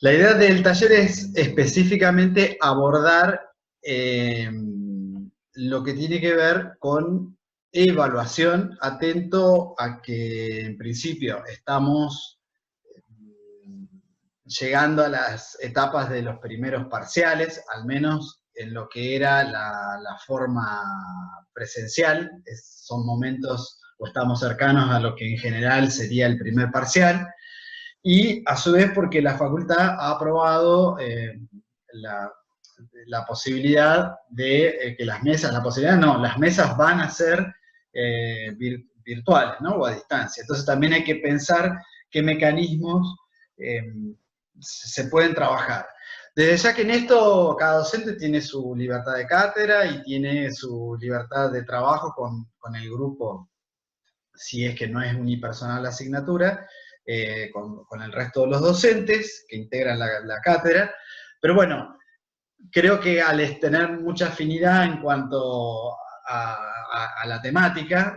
La idea del taller es específicamente abordar lo que tiene que ver con evaluación, atento a que en principio estamos llegando a las etapas de los primeros parciales, al menos en lo que era la forma presencial. Son momentos o estamos cercanos a lo que en general sería el primer parcial. Y a su vez porque la facultad ha aprobado la posibilidad de que las mesas, las mesas van a ser virtuales, ¿no? O a distancia. Entonces también hay que pensar qué mecanismos se pueden trabajar. Desde ya que en esto cada docente tiene su libertad de cátedra y tiene su libertad de trabajo con el grupo, si es que no es unipersonal la asignatura, con el resto de los docentes que integran la cátedra. Pero bueno, creo que al tener mucha afinidad en cuanto a la temática,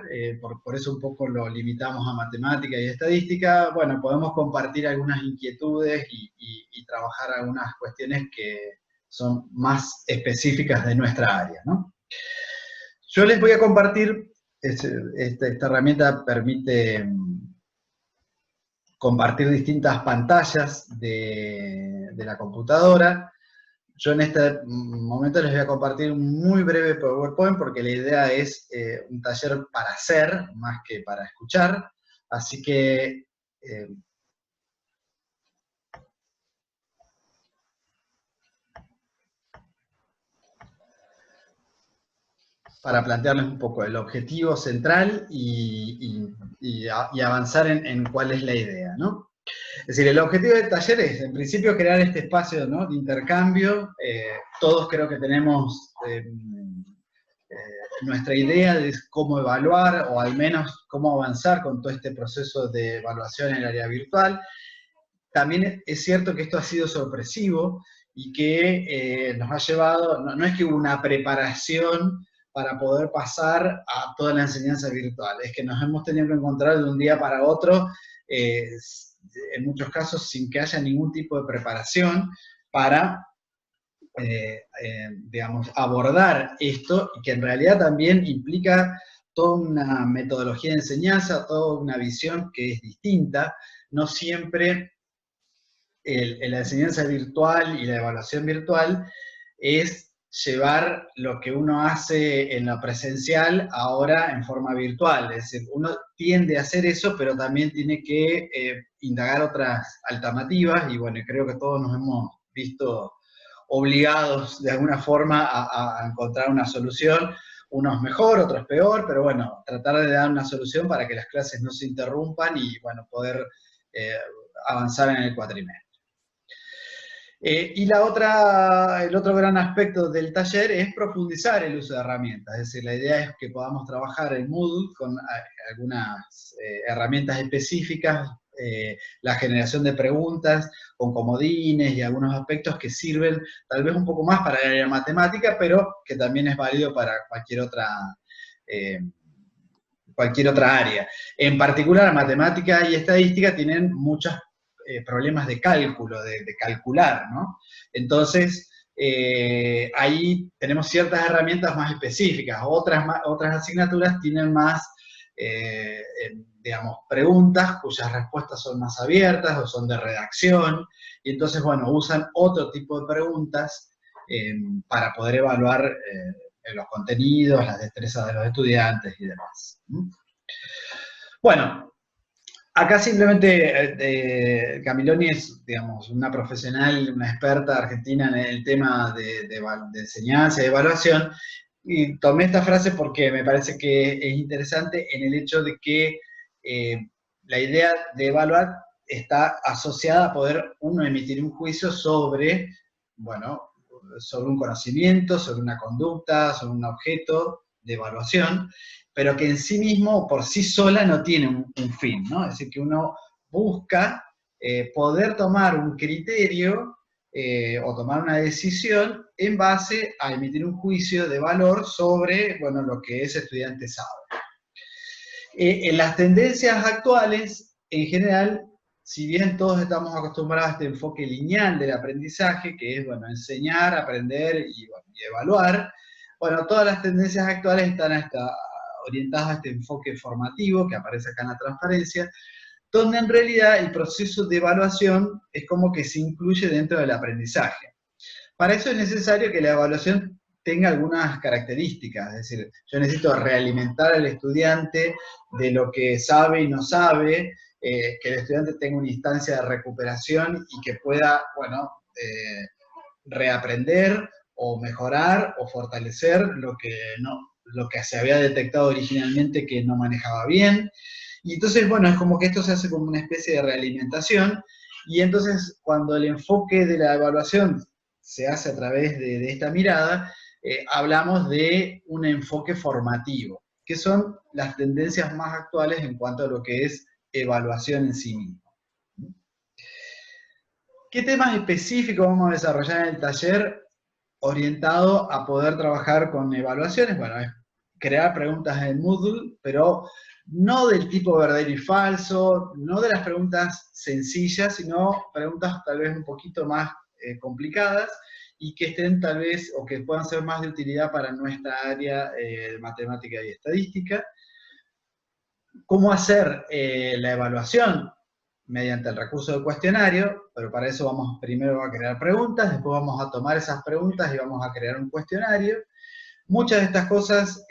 por eso un poco lo limitamos a matemática y estadística, bueno, podemos compartir algunas inquietudes y trabajar algunas cuestiones que son más específicas de nuestra área, ¿no? Yo les voy a compartir, esta herramienta permite compartir distintas pantallas de la computadora. Yo en este momento les voy a compartir un muy breve PowerPoint porque la idea es un taller para hacer más que para escuchar. Así que para plantearles un poco el objetivo central y avanzar en cuál es la idea, ¿no? Es decir, el objetivo del taller es, en principio, crear este espacio, ¿no?, de intercambio. Todos creo que tenemos nuestra idea de cómo evaluar, o al menos cómo avanzar con todo este proceso de evaluación en el área virtual. También es cierto que esto ha sido sorpresivo y que nos ha llevado, no es que hubo una preparación para poder pasar a toda la enseñanza virtual, es que nos hemos tenido que encontrar de un día para otro, en muchos casos sin que haya ningún tipo de preparación para, digamos, abordar esto, y que en realidad también implica toda una metodología de enseñanza, toda una visión que es distinta. No siempre la enseñanza virtual y la evaluación virtual es llevar lo que uno hace en la presencial ahora en forma virtual. Es decir, uno tiende a hacer eso, pero también tiene que indagar otras alternativas, y bueno, creo que todos nos hemos visto obligados de alguna forma a encontrar una solución, unos mejor, otros peor, pero bueno, tratar de dar una solución para que las clases no se interrumpan y bueno, poder avanzar en el cuatrimestre. Y el otro gran aspecto del taller es profundizar el uso de herramientas. Es decir, la idea es que podamos trabajar en Moodle con algunas herramientas específicas, la generación de preguntas con comodines y algunos aspectos que sirven tal vez un poco más para el área matemática, pero que también es válido para cualquier otra área. En particular, matemática y estadística tienen muchos problemas de cálculo, de calcular, ¿no? Entonces, ahí tenemos ciertas herramientas más específicas. Otras asignaturas tienen más, digamos, preguntas cuyas respuestas son más abiertas o son de redacción, y entonces, bueno, usan otro tipo de preguntas para poder evaluar los contenidos, las destrezas de los estudiantes y demás. Bueno, acá simplemente Camiloni es, digamos, una profesional, una experta argentina en el tema de enseñanza y evaluación, y tomé esta frase porque me parece que es interesante en el hecho de que la idea de evaluar está asociada a poder uno emitir un juicio sobre, bueno, sobre un conocimiento, sobre una conducta, sobre un objeto de evaluación, pero que en sí mismo, por sí sola, no tiene un fin, ¿no? Es decir, que uno busca poder tomar un criterio o tomar una decisión en base a emitir un juicio de valor sobre, bueno, lo que ese estudiante sabe. En las tendencias actuales, en general, si bien todos estamos acostumbrados a este enfoque lineal del aprendizaje, que es, bueno, enseñar, aprender y, bueno, y evaluar, bueno, todas las tendencias actuales están orientadas a este enfoque formativo que aparece acá en la transparencia, donde en realidad el proceso de evaluación es como que se incluye dentro del aprendizaje. Para eso es necesario que la evaluación tenga algunas características, es decir, yo necesito realimentar al estudiante de lo que sabe y no sabe, que el estudiante tenga una instancia de recuperación y que pueda, bueno, reaprender o mejorar o fortalecer lo que se había detectado originalmente que no manejaba bien. Y entonces, bueno, es como que esto se hace como una especie de realimentación, y entonces cuando el enfoque de la evaluación se hace a través de esta mirada, hablamos de un enfoque formativo, que son las tendencias más actuales en cuanto a lo que es evaluación en sí mismo. ¿Qué temas específicos vamos a desarrollar en el taller orientado a poder trabajar con evaluaciones? Bueno, es crear preguntas en Moodle, pero no del tipo verdadero y falso, no de las preguntas sencillas, sino preguntas tal vez un poquito más complicadas y que estén tal vez, o que puedan ser más de utilidad para nuestra área de matemática y estadística. ¿Cómo hacer la evaluación? Mediante el recurso del cuestionario, pero para eso vamos primero a crear preguntas, después vamos a tomar esas preguntas y vamos a crear un cuestionario. Muchas de estas cosas,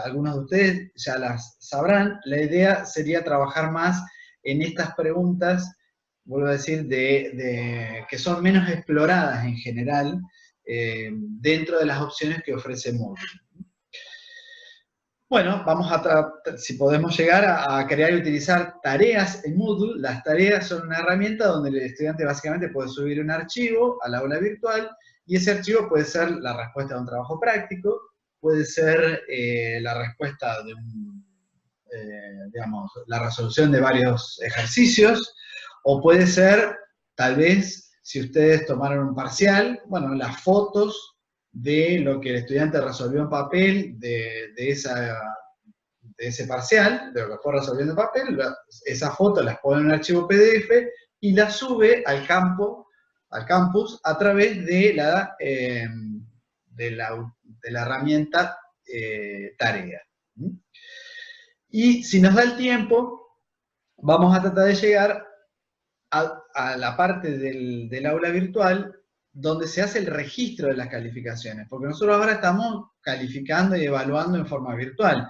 algunos de ustedes ya las sabrán. La idea sería trabajar más en estas preguntas, vuelvo a decir, que son menos exploradas en general, dentro de las opciones que ofrece Moodle. Bueno, vamos a si podemos llegar a crear y utilizar tareas en Moodle. Las tareas son una herramienta donde el estudiante básicamente puede subir un archivo al aula virtual, y ese archivo puede ser la respuesta de un trabajo práctico, puede ser la respuesta de digamos, la resolución de varios ejercicios, o puede ser, tal vez, si ustedes tomaron un parcial, bueno, las fotos de lo que el estudiante resolvió en papel, de ese parcial, de lo que fue resolviendo en papel, esas fotos las pone en un archivo PDF y las sube al campus, a través de la herramienta tarea. Y si nos da el tiempo, vamos a tratar de llegar a la parte del aula virtual donde se hace el registro de las calificaciones, porque nosotros ahora estamos calificando y evaluando en forma virtual,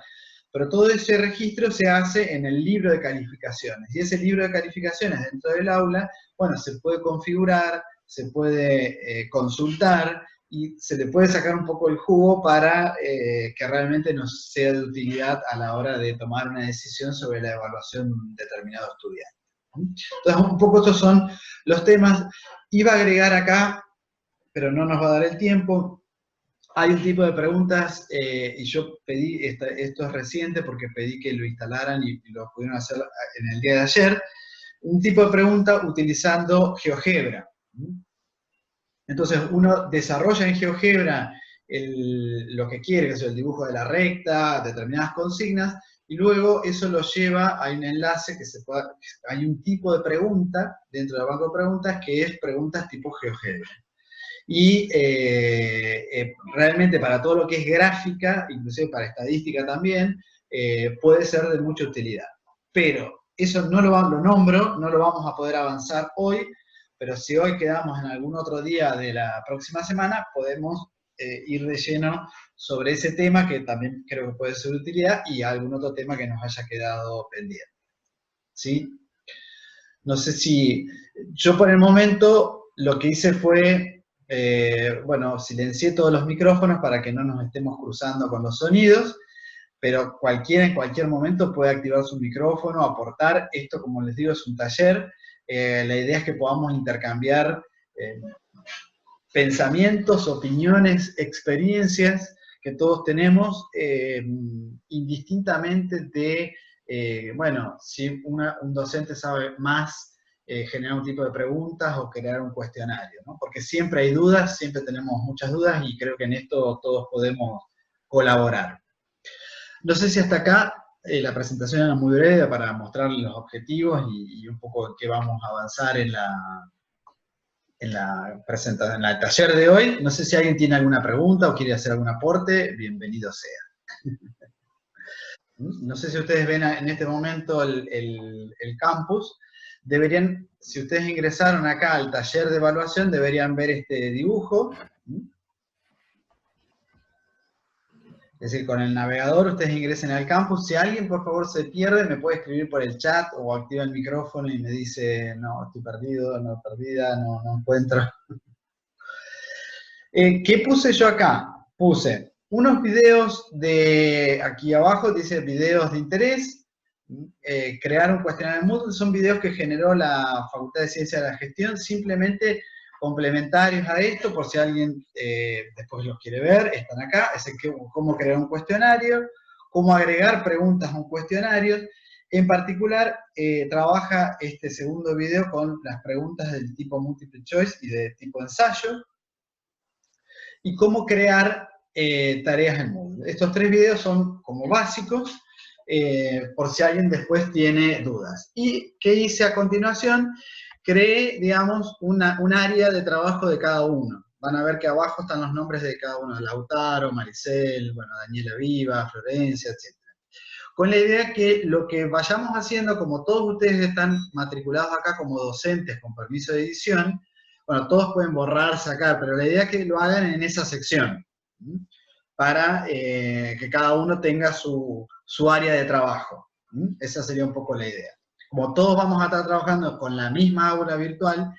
pero todo ese registro se hace en el libro de calificaciones, y ese libro de calificaciones dentro del aula, bueno, se puede configurar, se puede consultar, y se le puede sacar un poco el jugo para que realmente nos sea de utilidad a la hora de tomar una decisión sobre la evaluación de un determinado estudiante. Entonces, un poco estos son los temas. Iba a agregar acá, pero no nos va a dar el tiempo. Hay un tipo de preguntas, y yo pedí, esto es reciente porque pedí que lo instalaran y lo pudieron hacer en el día de ayer, un tipo de pregunta utilizando GeoGebra. Entonces uno desarrolla en GeoGebra lo que quiere, que es el dibujo de la recta, determinadas consignas, y luego eso lo lleva a un enlace hay un tipo de pregunta dentro del banco de preguntas que es preguntas tipo GeoGebra. Y realmente para todo lo que es gráfica, inclusive para estadística también, puede ser de mucha utilidad. Pero eso no lo nombro, no lo vamos a poder avanzar hoy, pero si hoy quedamos en algún otro día de la próxima semana, podemos ir de lleno sobre ese tema, que también creo que puede ser de utilidad, y algún otro tema que nos haya quedado pendiente. ¿Sí? No sé si... Yo por el momento lo que hice fue, bueno, silencié todos los micrófonos para que no nos estemos cruzando con los sonidos, pero cualquiera en cualquier momento puede activar su micrófono, aportar. Esto, como les digo, es un taller. La idea es que podamos intercambiar pensamientos, opiniones, experiencias que todos tenemos, indistintamente de, bueno, si un docente sabe más, generar un tipo de preguntas o crear un cuestionario, ¿no? Porque siempre hay dudas, siempre tenemos muchas dudas, y creo que en esto todos podemos colaborar. No sé si hasta acá La presentación era muy breve para mostrar los objetivos y un poco en qué vamos a avanzar en la presentación, en el taller de hoy. No sé si alguien tiene alguna pregunta o quiere hacer algún aporte, bienvenido sea. No sé si ustedes ven en este momento el campus. Deberían, si ustedes ingresaron acá al taller de evaluación, deberían ver este dibujo. Es decir, con el navegador ustedes ingresen al campus. Si alguien, por favor, se pierde, me puede escribir por el chat o activa el micrófono y me dice, no, estoy perdido, no, perdida, no encuentro. ¿Qué puse yo acá? Puse unos videos de, aquí abajo dice videos de interés, crear un cuestionario Moodle, son videos que generó la Facultad de Ciencia de la Gestión, simplemente complementarios a esto, por si alguien después los quiere ver, están acá, es cómo crear un cuestionario, cómo agregar preguntas a un cuestionario. En particular, trabaja este segundo video con las preguntas del tipo multiple choice y de tipo ensayo, y cómo crear tareas en Moodle. Estos 3 videos son como básicos, por si alguien después tiene dudas. ¿Y qué hice a continuación? Creé, digamos, un área de trabajo de cada uno. Van a ver que abajo están los nombres de cada uno, Lautaro, Maricel, bueno, Daniela Viva, Florencia, etc. Con la idea que lo que vayamos haciendo, como todos ustedes están matriculados acá como docentes con permiso de edición, bueno, todos pueden borrar, sacar, pero la idea es que lo hagan en esa sección, ¿sí? Para que cada uno tenga su área de trabajo. ¿Sí? Esa sería un poco la idea. Como todos vamos a estar trabajando con la misma aula virtual,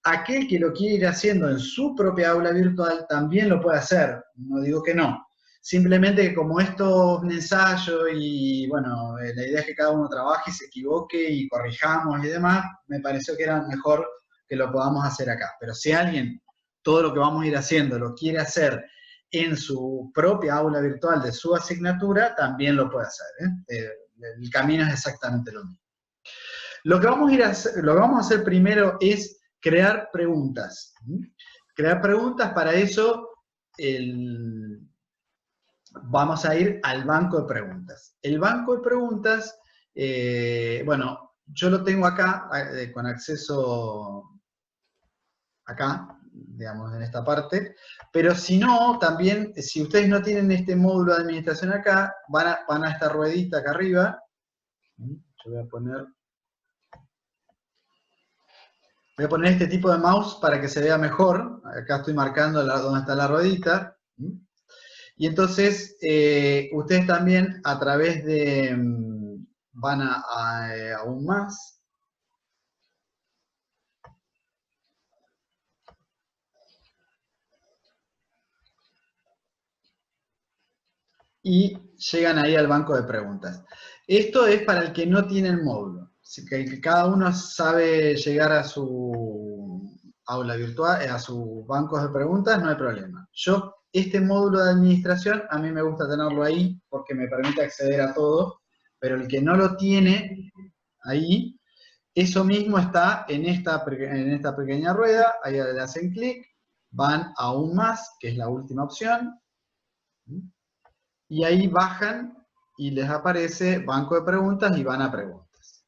aquel que lo quiere ir haciendo en su propia aula virtual también lo puede hacer, no digo que no. Simplemente que como esto es un ensayo y bueno, la idea es que cada uno trabaje y se equivoque y corrijamos y demás, me pareció que era mejor que lo podamos hacer acá. Pero si alguien, todo lo que vamos a ir haciendo, lo quiere hacer en su propia aula virtual de su asignatura, también lo puede hacer, ¿eh? El camino es exactamente lo mismo. Lo que vamos a hacer primero es crear preguntas. Crear preguntas, para eso vamos a ir al banco de preguntas. El banco de preguntas, bueno, yo lo tengo acá con acceso acá, digamos, en esta parte, pero si no, también, si ustedes no tienen este módulo de administración acá, van a esta ruedita acá arriba. Yo voy a poner este tipo de mouse para que se vea mejor. Acá estoy marcando donde está la ruedita. Y entonces, ustedes también a través de, van a aún más. Y llegan ahí al banco de preguntas. Esto es para el que no tiene el módulo. Así que cada uno sabe llegar a su aula virtual, a sus bancos de preguntas, no hay problema. Yo, este módulo de administración, a mí me gusta tenerlo ahí porque me permite acceder a todo, pero el que no lo tiene ahí, eso mismo está en esta pequeña rueda, ahí le hacen clic, van a aún más, que es la última opción, y ahí bajan y les aparece banco de preguntas y van a preguntas.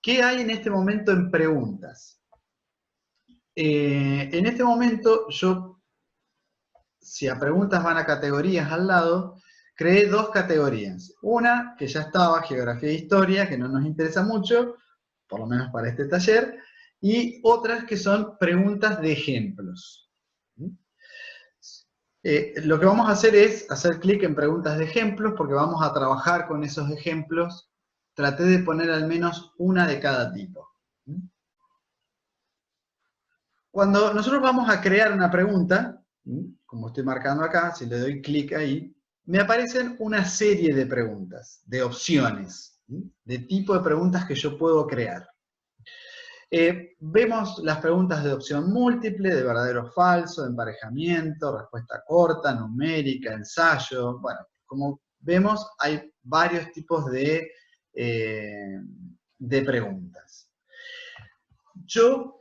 ¿Qué hay en este momento en preguntas? En este momento yo, si a preguntas van a categorías al lado, creé 2 categorías. Una que ya estaba, geografía e historia, que no nos interesa mucho, por lo menos para este taller, y otras que son preguntas de ejemplos. Lo que vamos a hacer es hacer clic en preguntas de ejemplos, porque vamos a trabajar con esos ejemplos. Traté de poner al menos una de cada tipo. Cuando nosotros vamos a crear una pregunta, como estoy marcando acá, si le doy clic ahí, me aparecen una serie de preguntas, de opciones, de tipo de preguntas que yo puedo crear. Vemos las preguntas de opción múltiple, de verdadero o falso, de emparejamiento, respuesta corta, numérica, ensayo. Bueno, como vemos, hay varios tipos de preguntas. Yo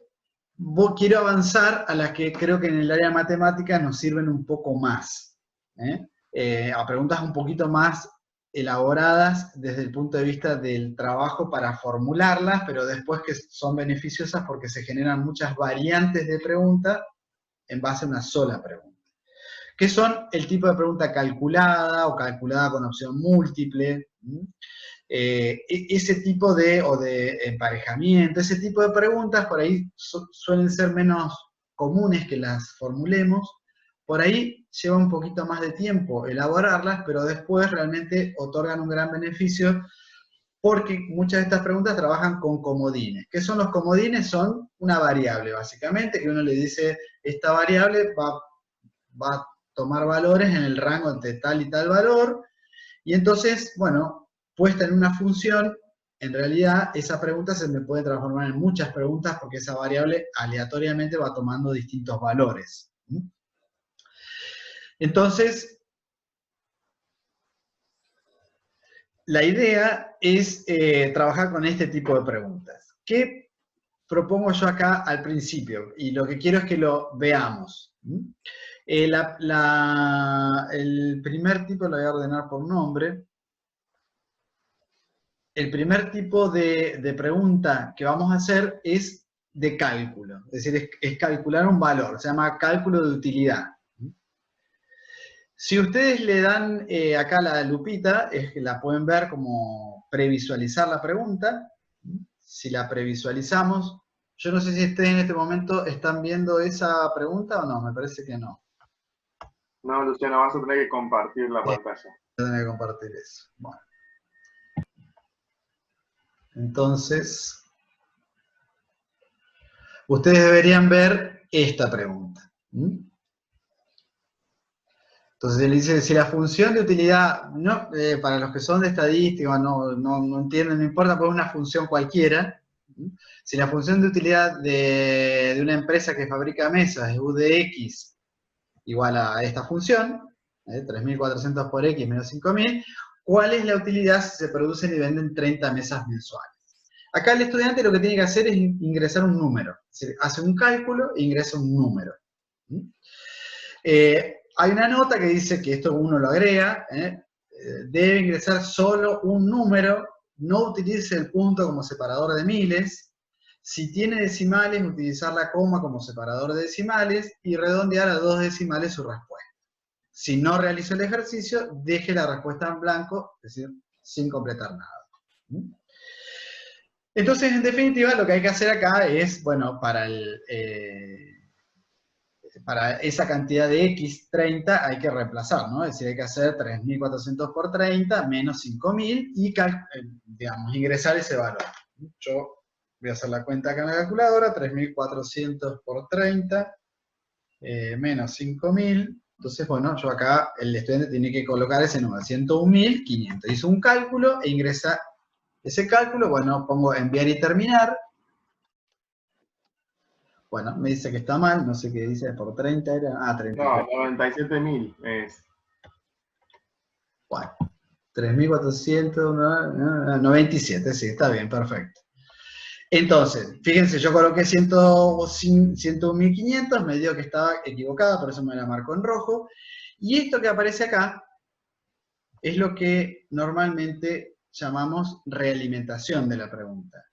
quiero avanzar a las que creo que en el área de matemáticas nos sirven un poco más. A preguntas un poquito más elaboradas desde el punto de vista del trabajo para formularlas, pero después que son beneficiosas porque se generan muchas variantes de pregunta en base a una sola pregunta. ¿Qué son el tipo de pregunta calculada o calculada con opción múltiple? Ese tipo o de emparejamiento, ese tipo de preguntas por ahí suelen ser menos comunes que las formulemos. Por ahí lleva un poquito más de tiempo elaborarlas, pero después realmente otorgan un gran beneficio porque muchas de estas preguntas trabajan con comodines. ¿Qué son los comodines? Son una variable, básicamente, que uno le dice, esta variable va a tomar valores en el rango de tal y tal valor, y entonces, bueno, puesta en una función, en realidad esa pregunta se me puede transformar en muchas preguntas porque esa variable aleatoriamente va tomando distintos valores. Entonces, la idea es trabajar con este tipo de preguntas. ¿Qué propongo yo acá al principio? Y lo que quiero es que lo veamos. El primer tipo lo voy a ordenar por nombre. El primer tipo de pregunta que vamos a hacer es de cálculo. Es decir, es calcular un valor. Se llama cálculo de utilidad. Si ustedes le dan acá la lupita, es que la pueden ver como previsualizar la pregunta. Si la previsualizamos, yo no sé si ustedes en este momento están viendo esa pregunta o no, me parece que no. No, Luciano, vas a tener que compartir la pantalla. Voy a tener que compartir eso. Bueno. Entonces, ustedes deberían ver esta pregunta. Entonces él dice, si la función de utilidad, no, para los que son de estadística, no entienden, no importa, pues una función cualquiera. Si la función de utilidad de una empresa que fabrica mesas es U de X igual a esta función, 3.400 por X menos 5.000, ¿cuál es la utilidad si se producen y venden 30 mesas mensuales? Acá el estudiante lo que tiene que hacer es ingresar un número. Es decir, hace un cálculo e ingresa un número. Hay una nota que dice que esto uno lo agrega, debe ingresar solo un número, no utilice el punto como separador de miles, si tiene decimales, utilizar la coma como separador de decimales y redondear a 2 decimales su respuesta. Si no realizó el ejercicio, deje la respuesta en blanco, es decir, sin completar nada. Entonces, en definitiva, lo que hay que hacer acá es, bueno, para esa cantidad de X 30 hay que reemplazar, ¿no? Es decir, hay que hacer 3.400 por 30 menos 5.000 y, digamos, ingresar ese valor. Yo voy a hacer la cuenta acá en la calculadora, 3.400 por 30 menos 5.000. Entonces, bueno, yo acá, el estudiante tiene que colocar ese número, 101.500. Hizo un cálculo e ingresa ese cálculo, bueno, pongo enviar y terminar. Bueno, me dice que está mal, no sé qué dice, por 30 era... 30. No, 97.000 es. Bueno, 3.497, sí, está bien, perfecto. Entonces, fíjense, yo coloqué 101.500, me dio que estaba equivocada, por eso me la marco en rojo. Y esto que aparece acá es lo que normalmente llamamos realimentación de la pregunta,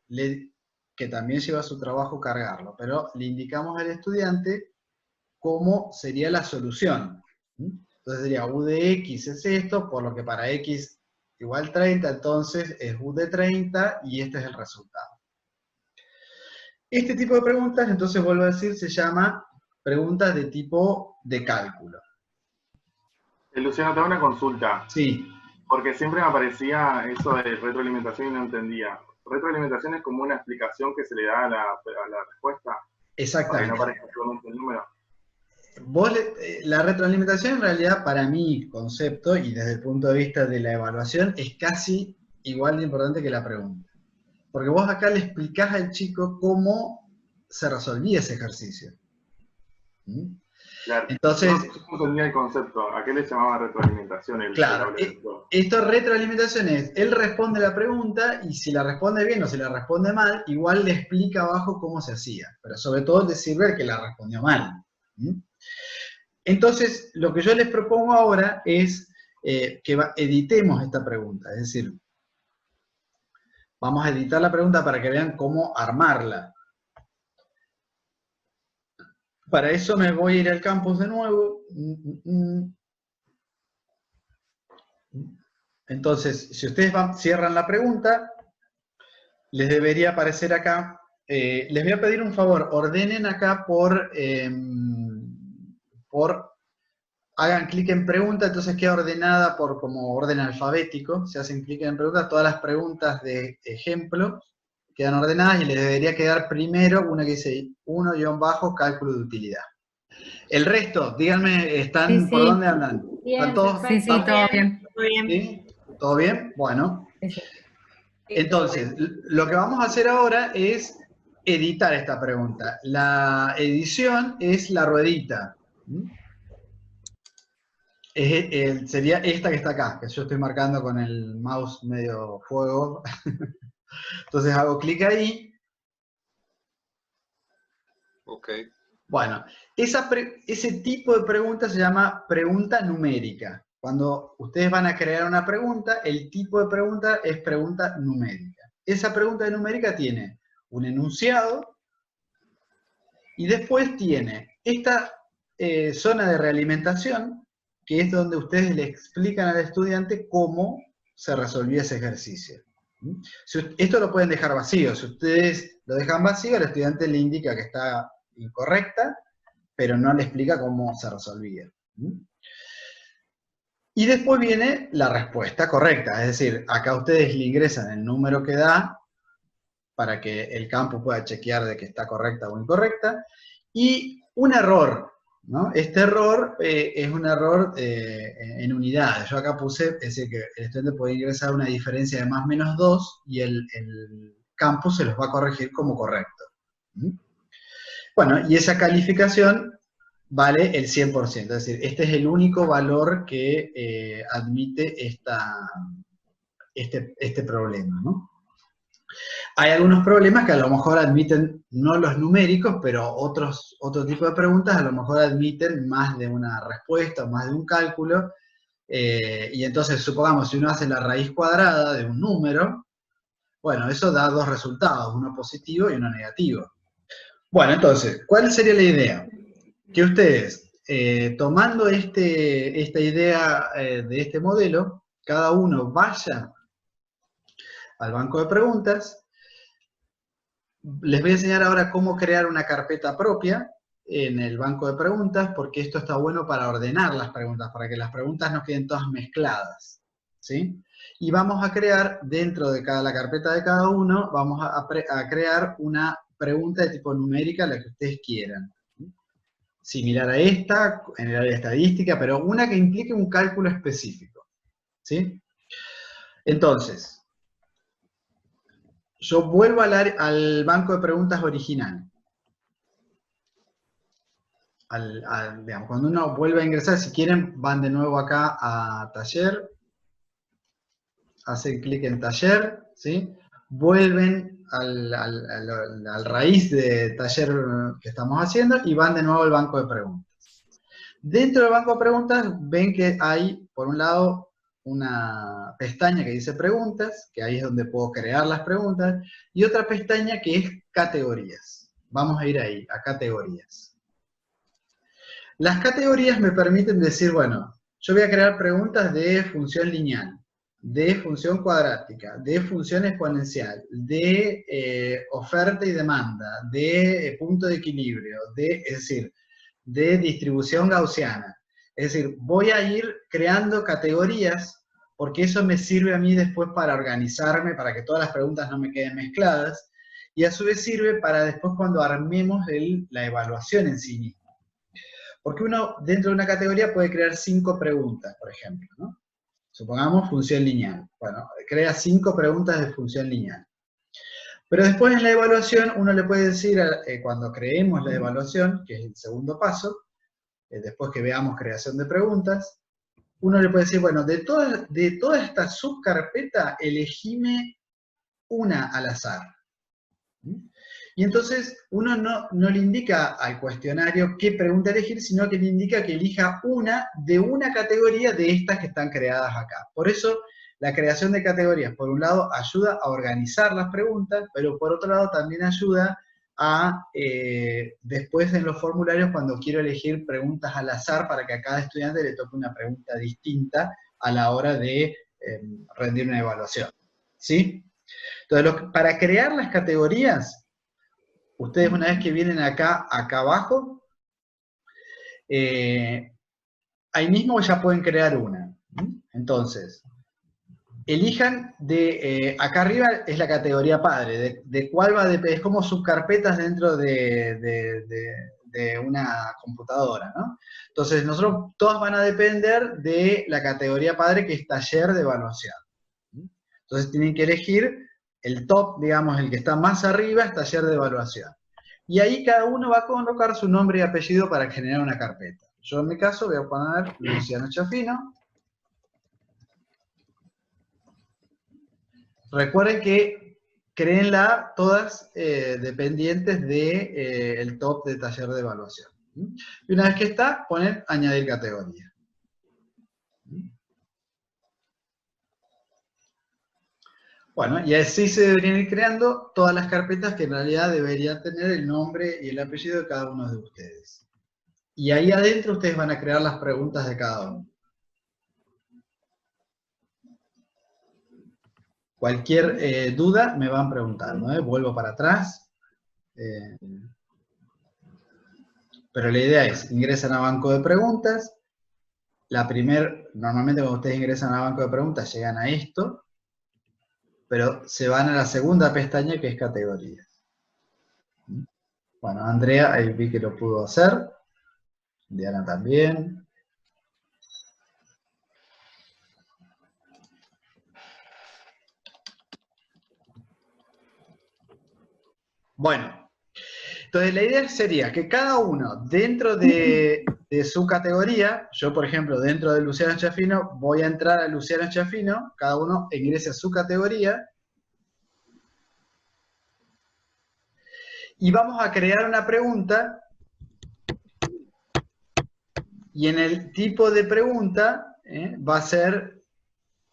que también lleva su trabajo cargarlo, pero le indicamos al estudiante cómo sería la solución. Entonces sería U de X es esto, por lo que para X igual 30, entonces es U de 30 y este es el resultado. Este tipo de preguntas, entonces vuelvo a decir, se llama preguntas de tipo de cálculo. Luciano, te hago una consulta. Sí. Porque siempre me aparecía eso de retroalimentación y no entendía. Retroalimentación es como una explicación que se le da a la respuesta. Exactamente. Para que no aparezca solamente el número. La retroalimentación en realidad para mi concepto y desde el punto de vista de la evaluación es casi igual de importante que la pregunta. Porque vos acá le explicás al chico cómo se resolvía ese ejercicio. Claro. Entonces, no entendía el concepto. ¿A qué le llamaba retroalimentación? Claro, esto retroalimentación es, él responde la pregunta y si la responde bien o si la responde mal, igual le explica abajo cómo se hacía. Pero sobre todo le sirve el que la respondió mal. Entonces, lo que yo les propongo ahora es editemos esta pregunta, es decir, vamos a editar la pregunta para que vean cómo armarla. Para eso me voy a ir al campus de nuevo. Entonces, si ustedes cierran la pregunta, les debería aparecer acá. Les voy a pedir un favor, ordenen acá hagan clic en pregunta, entonces queda ordenada por como orden alfabético. Si hacen clic en pregunta, todas las preguntas de ejemplo quedan ordenadas y les debería quedar primero una que dice 1- cálculo de utilidad. El resto, díganme, ¿están por dónde andan? Bien, ¿Están todos? sí, todo bien. Muy bien. ¿Sí? ¿Todo bien? Bueno. Sí. Entonces, lo que vamos a hacer ahora es editar esta pregunta. La edición es la ruedita. Sería esta que está acá, que yo estoy marcando con el mouse medio fuego. Entonces hago clic ahí. Ok. Bueno, ese tipo de pregunta se llama pregunta numérica. Cuando ustedes van a crear una pregunta, el tipo de pregunta es pregunta numérica. Esa pregunta numérica tiene un enunciado y después tiene esta zona de realimentación, que es donde ustedes le explican al estudiante cómo se resolvió ese ejercicio. Esto lo pueden dejar vacío. Si ustedes lo dejan vacío, el estudiante le indica que está incorrecta, pero no le explica cómo se resolvía. Y después viene la respuesta correcta, es decir, acá ustedes le ingresan el número que da para que el campo pueda chequear de que está correcta o incorrecta, y un error, ¿no? Este error es un error en unidades. Yo acá puse, es decir, que el estudiante puede ingresar una diferencia de más menos 2 y el campo se los va a corregir como correcto. Bueno, y esa calificación vale el 100%, es decir, este es el único valor que admite este problema, ¿no? Hay algunos problemas que a lo mejor admiten no los numéricos, pero otro tipo de preguntas a lo mejor admiten más de una respuesta o más de un cálculo, y entonces supongamos si uno hace la raíz cuadrada de un número, bueno, eso da dos resultados, uno positivo y uno negativo. Bueno, entonces, ¿cuál sería la idea? Que ustedes, tomando esta idea de este modelo, cada uno vaya al banco de preguntas. Les voy a enseñar ahora cómo crear una carpeta propia en el banco de preguntas, porque esto está bueno para ordenar las preguntas, para que las preguntas no queden todas mezcladas, ¿sí? Y vamos a crear, dentro de la carpeta de cada uno, vamos a crear una pregunta de tipo numérica, la que ustedes quieran. Similar a esta, en el área de estadística, pero una que implique un cálculo específico, ¿sí? Entonces, yo vuelvo al banco de preguntas original. Digamos, cuando uno vuelve a ingresar, si quieren, van de nuevo acá a taller, hacen clic en taller, ¿sí? Vuelven al raíz de taller que estamos haciendo y van de nuevo al banco de preguntas. Dentro del banco de preguntas ven que hay, por un lado, una pestaña que dice preguntas, que ahí es donde puedo crear las preguntas, y otra pestaña que es categorías. Vamos a ir ahí, a categorías. Las categorías me permiten decir, bueno, yo voy a crear preguntas de función lineal, de función cuadrática, de función exponencial, de oferta y demanda, de punto de equilibrio, es decir, de distribución gaussiana. Es decir, voy a ir creando categorías porque eso me sirve a mí después para organizarme, para que todas las preguntas no me queden mezcladas, y a su vez sirve para después cuando armemos la evaluación en sí mismo. Porque uno dentro de una categoría puede crear 5 preguntas, por ejemplo, ¿no? Supongamos función lineal. Bueno, crea 5 preguntas de función lineal. Pero después en la evaluación uno le puede decir, cuando creemos la evaluación, que es el segundo paso, después que veamos creación de preguntas, uno le puede decir, bueno, de toda esta subcarpeta, elegime una al azar. Y entonces uno no le indica al cuestionario qué pregunta elegir, sino que le indica que elija una de una categoría de estas que están creadas acá. Por eso la creación de categorías, por un lado, ayuda a organizar las preguntas, pero por otro lado también ayuda a, después en los formularios, cuando quiero elegir preguntas al azar para que a cada estudiante le toque una pregunta distinta a la hora de rendir una evaluación. ¿Sí? Entonces, para crear las categorías, ustedes una vez que vienen acá abajo, ahí mismo ya pueden crear una. Entonces, elijan acá arriba es la categoría padre, de cuál va a depender, es como subcarpetas dentro de una computadora, ¿no? Entonces, todas van a depender de la categoría padre, que es taller de evaluación. Entonces, tienen que elegir el top, digamos, el que está más arriba, es taller de evaluación. Y ahí cada uno va a colocar su nombre y apellido para generar una carpeta. Yo en mi caso voy a poner Luciano Chafino. Recuerden que créenla todas dependientes del top de taller de evaluación. Y una vez que está, ponen añadir categoría. Bueno, y así se deberían ir creando todas las carpetas que en realidad deberían tener el nombre y el apellido de cada uno de ustedes. Y ahí adentro ustedes van a crear las preguntas de cada uno. Cualquier duda me van preguntando, ¿eh? Vuelvo para atrás. Pero la idea es, ingresan a banco de preguntas. Normalmente cuando ustedes ingresan a banco de preguntas llegan a esto, pero se van a la segunda pestaña, que es categorías. Bueno, Andrea, ahí vi que lo pudo hacer. Diana también. Bueno, entonces la idea sería que cada uno dentro de su categoría, yo por ejemplo dentro de Luciano Chafino, voy a entrar a Luciano Chafino, cada uno ingrese a su categoría, y vamos a crear una pregunta, y en el tipo de pregunta va a ser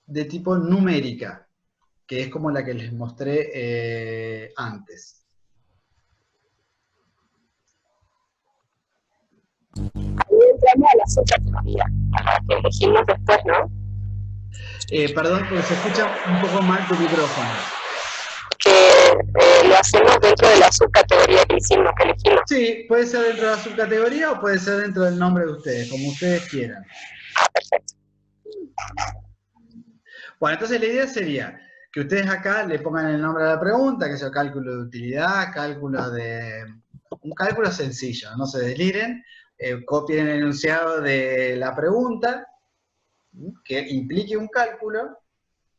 de tipo numérica, que es como la que les mostré antes. Entramos a la subcategoría, a la que elegimos después, ¿no? Perdón, porque se escucha un poco mal tu micrófono. Que lo hacemos dentro de la subcategoría que hicimos, que elegimos. Sí, puede ser dentro de la subcategoría o puede ser dentro del nombre de ustedes, como ustedes quieran. Perfecto. Bueno, entonces la idea sería que ustedes acá le pongan el nombre de la pregunta, que sea cálculo de utilidad, un cálculo sencillo, no se desliren, copien el enunciado de la pregunta, que implique un cálculo,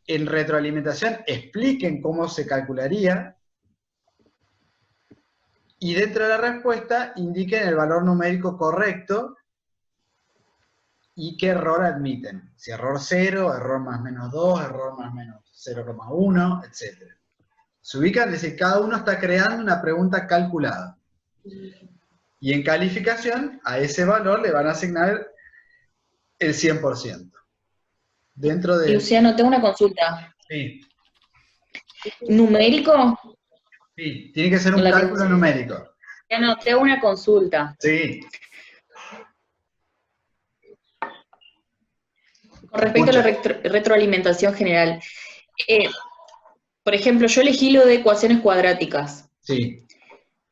en retroalimentación expliquen cómo se calcularía, y dentro de la respuesta indiquen el valor numérico correcto y qué error admiten. Si error 0, error más menos 2, error más menos 0,1, etc. Se ubican, es decir, cada uno está creando una pregunta calculada. Y en calificación, a ese valor le van a asignar el 100%. Dentro de... Luciano, tengo una consulta. Sí. ¿Numérico? Sí, tiene que ser un cálculo numérico. Luciano, tengo una consulta. Sí. Con respecto a la retroalimentación general. Por ejemplo, yo elegí lo de ecuaciones cuadráticas. Sí.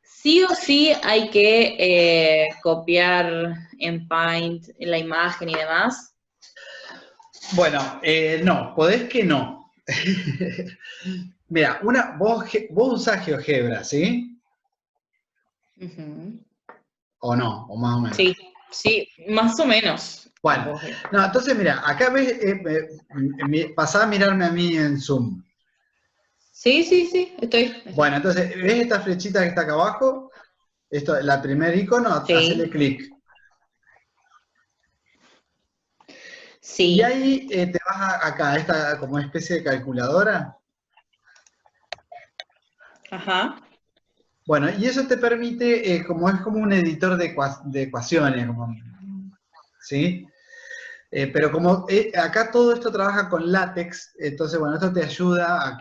¿Sí o sí hay que copiar en Paint la imagen y demás? Bueno, no, podés que no. Mira, vos usás GeoGebra, ¿sí? ¿O no? ¿O más o menos? Sí, sí, más o menos. Bueno, no, entonces mira, acá ves, pasá a mirarme a mí en Zoom. Sí, estoy. Bueno, entonces, ¿ves esta flechita que está acá abajo? La primer icono, Sí. hacele clic. Sí. Y ahí te vas acá, a esta como especie de calculadora. Ajá. Bueno, y eso te permite, como es como un editor de ecuaciones, ¿sí? Pero como acá todo esto trabaja con látex, entonces, bueno, esto te ayuda a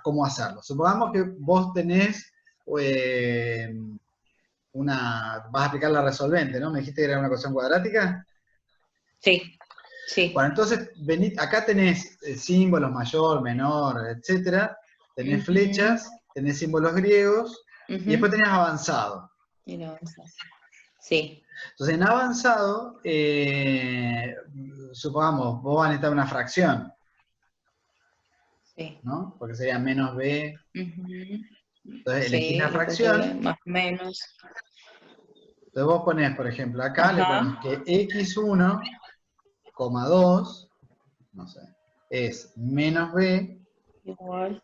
cómo hacerlo. Supongamos que vos tenés vas a aplicar la resolvente, ¿no? Me dijiste que era una ecuación cuadrática. Sí, sí. Bueno, entonces, acá tenés símbolos mayor, menor, etcétera. Tenés flechas, tenés símbolos griegos, y después tenés avanzado. Y lo avanzado. Sí. Entonces, en avanzado, supongamos, vos vas a necesitar una fracción, Sí. ¿no? Porque sería menos b. Entonces, elegís Sí, la fracción. más o menos. Entonces, vos ponés, por ejemplo, acá le pones que x1, 2, no sé, es menos b. Igual.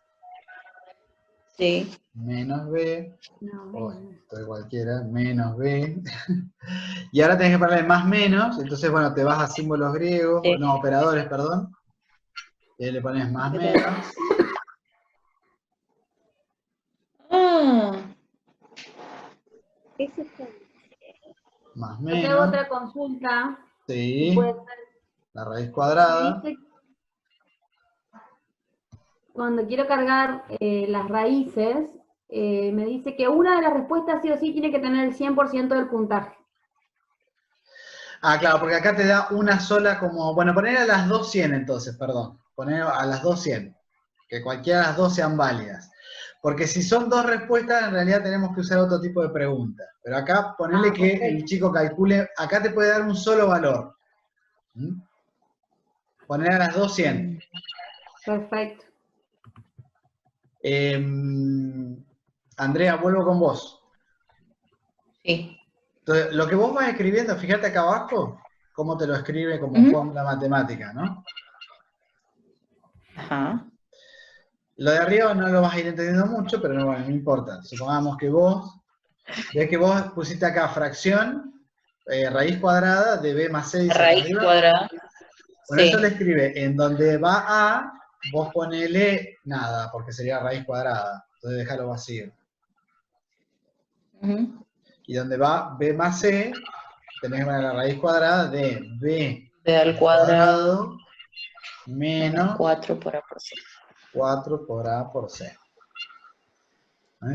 Sí. Menos b. Esto es cualquiera, menos b. Y ahora tenés que ponerle más menos, entonces, bueno, te vas a símbolos griegos, Sí. no, operadores, perdón. Y ahí le pones más menos. Ah, Más Yo te hago menos. otra consulta. Sí. Puede ser. La raíz Me cuadrada. dice, cuando quiero cargar las raíces, me dice que una de las respuestas sí o sí tiene que tener el 100% del puntaje. Ah, claro, porque acá te da una sola como... Bueno, poner a las dos 100 entonces, perdón. Poner a las dos 100. Que cualquiera de las dos sean válidas. Porque si son dos respuestas, en realidad tenemos que usar otro tipo de pregunta. Pero acá ponerle que el chico calcule... Acá te puede dar un solo valor. ¿Mm? Poner a las dos 100. Perfecto. Andrea, vuelvo con vos. sí. Entonces, lo que vos vas escribiendo, fíjate acá abajo, cómo te lo escribe como fórmula matemática, ¿no? Ajá. Lo de arriba no lo vas a ir entendiendo mucho, pero no, bueno, no importa. Supongamos que ves que vos pusiste acá fracción, raíz cuadrada de b más c, dice acá Raíz arriba. cuadrada. Bueno, Sí. eso le escribe, en donde va a, vos ponele nada, porque sería raíz cuadrada. Entonces déjalo vacío. Y donde va b más c, tenés que poner la raíz cuadrada de b al cuadrado menos 4 por A por C. 4 por A por C.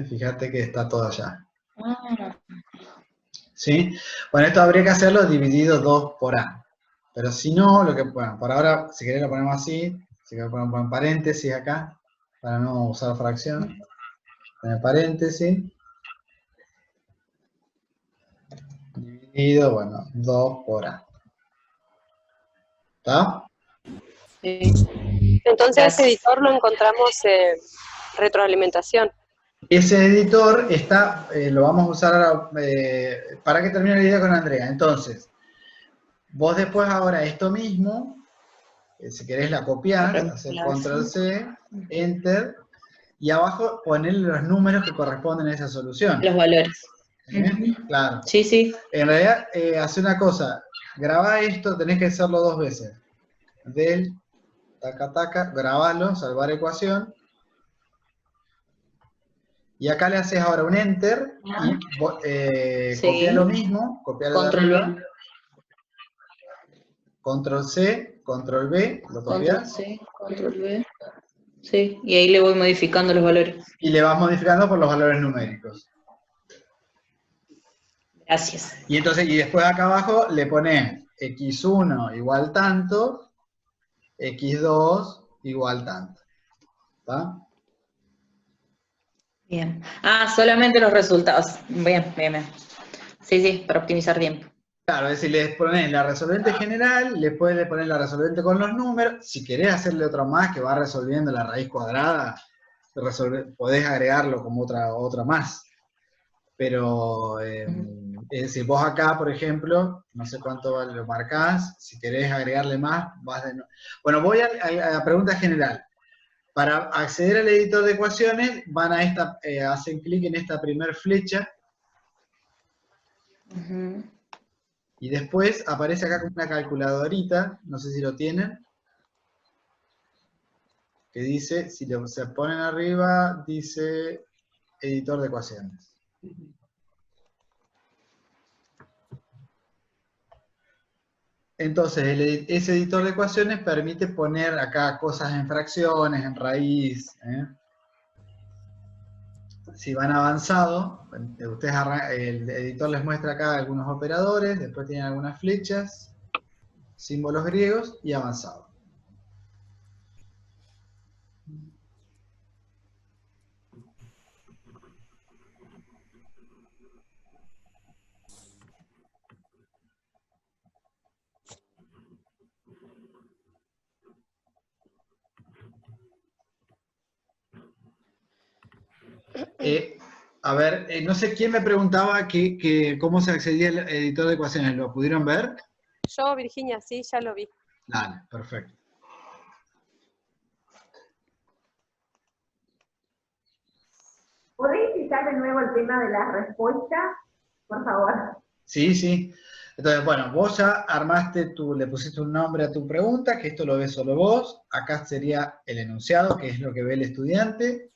Fíjate que está todo allá. ¿Sí? Bueno, esto habría que hacerlo dividido 2 por A. Pero si no, bueno, por ahora, si querés lo ponemos así. Si querés lo ponemos en paréntesis acá, para no usar fracción. En paréntesis. Dividido, bueno, 2 por A. ¿Está? Sí. Entonces ese editor lo encontramos en retroalimentación. Ese editor está, lo vamos a usar ahora, para que termine el video con Andrea. Entonces, vos después ahora esto mismo, si querés la copiás, hacer control C, enter, y abajo poner los números que corresponden a esa solución. Los valores. Claro. Sí, sí. En realidad, hace una cosa, grabá esto, tenés que hacerlo 2 veces. Del, taca, taca, grabalo, salvar ecuación. Y acá le haces ahora un enter, y Sí. copia lo mismo, copialo de arriba. Control C, Control B, lo copias. Control C, Control V. Sí, y ahí le voy modificando los valores. Y le vas modificando por los valores numéricos. Gracias. Y entonces, y después acá abajo le pones x1 igual tanto, x2 igual tanto. ¿Está? Bien. Ah, solamente los resultados. Bien, bien, bien. Sí, sí, para optimizar tiempo. Claro, es decir, le pones la resolvente general, después le pones la resolvente con los números. Si querés hacerle otra más que va resolviendo la raíz cuadrada, podés agregarlo como otra más. Pero, es decir, vos acá, por ejemplo, no sé cuánto lo marcás, si querés agregarle más, vas de nuevo. Bueno, voy a la pregunta general. Para acceder al editor de ecuaciones, van a hacen clic en esta primer flecha, y después aparece acá como una calculadorita, no sé si lo tienen, que dice, si se ponen arriba, dice editor de ecuaciones. Entonces, ese editor de ecuaciones permite poner acá cosas en fracciones, en raíz. Si van avanzado, ustedes el editor les muestra acá algunos operadores, después tienen algunas flechas, símbolos griegos y avanzado. A ver, no sé quién me preguntaba cómo se accedía al editor de ecuaciones. ¿Lo pudieron ver? Yo, Virginia, sí, ya lo vi. Dale, perfecto. ¿Podéis explicar de nuevo el tema de la respuesta? Por favor. Sí, sí. Entonces, bueno, vos ya armaste, le pusiste un nombre a tu pregunta, que esto lo ves solo vos. Acá sería el enunciado, que es lo que ve el estudiante.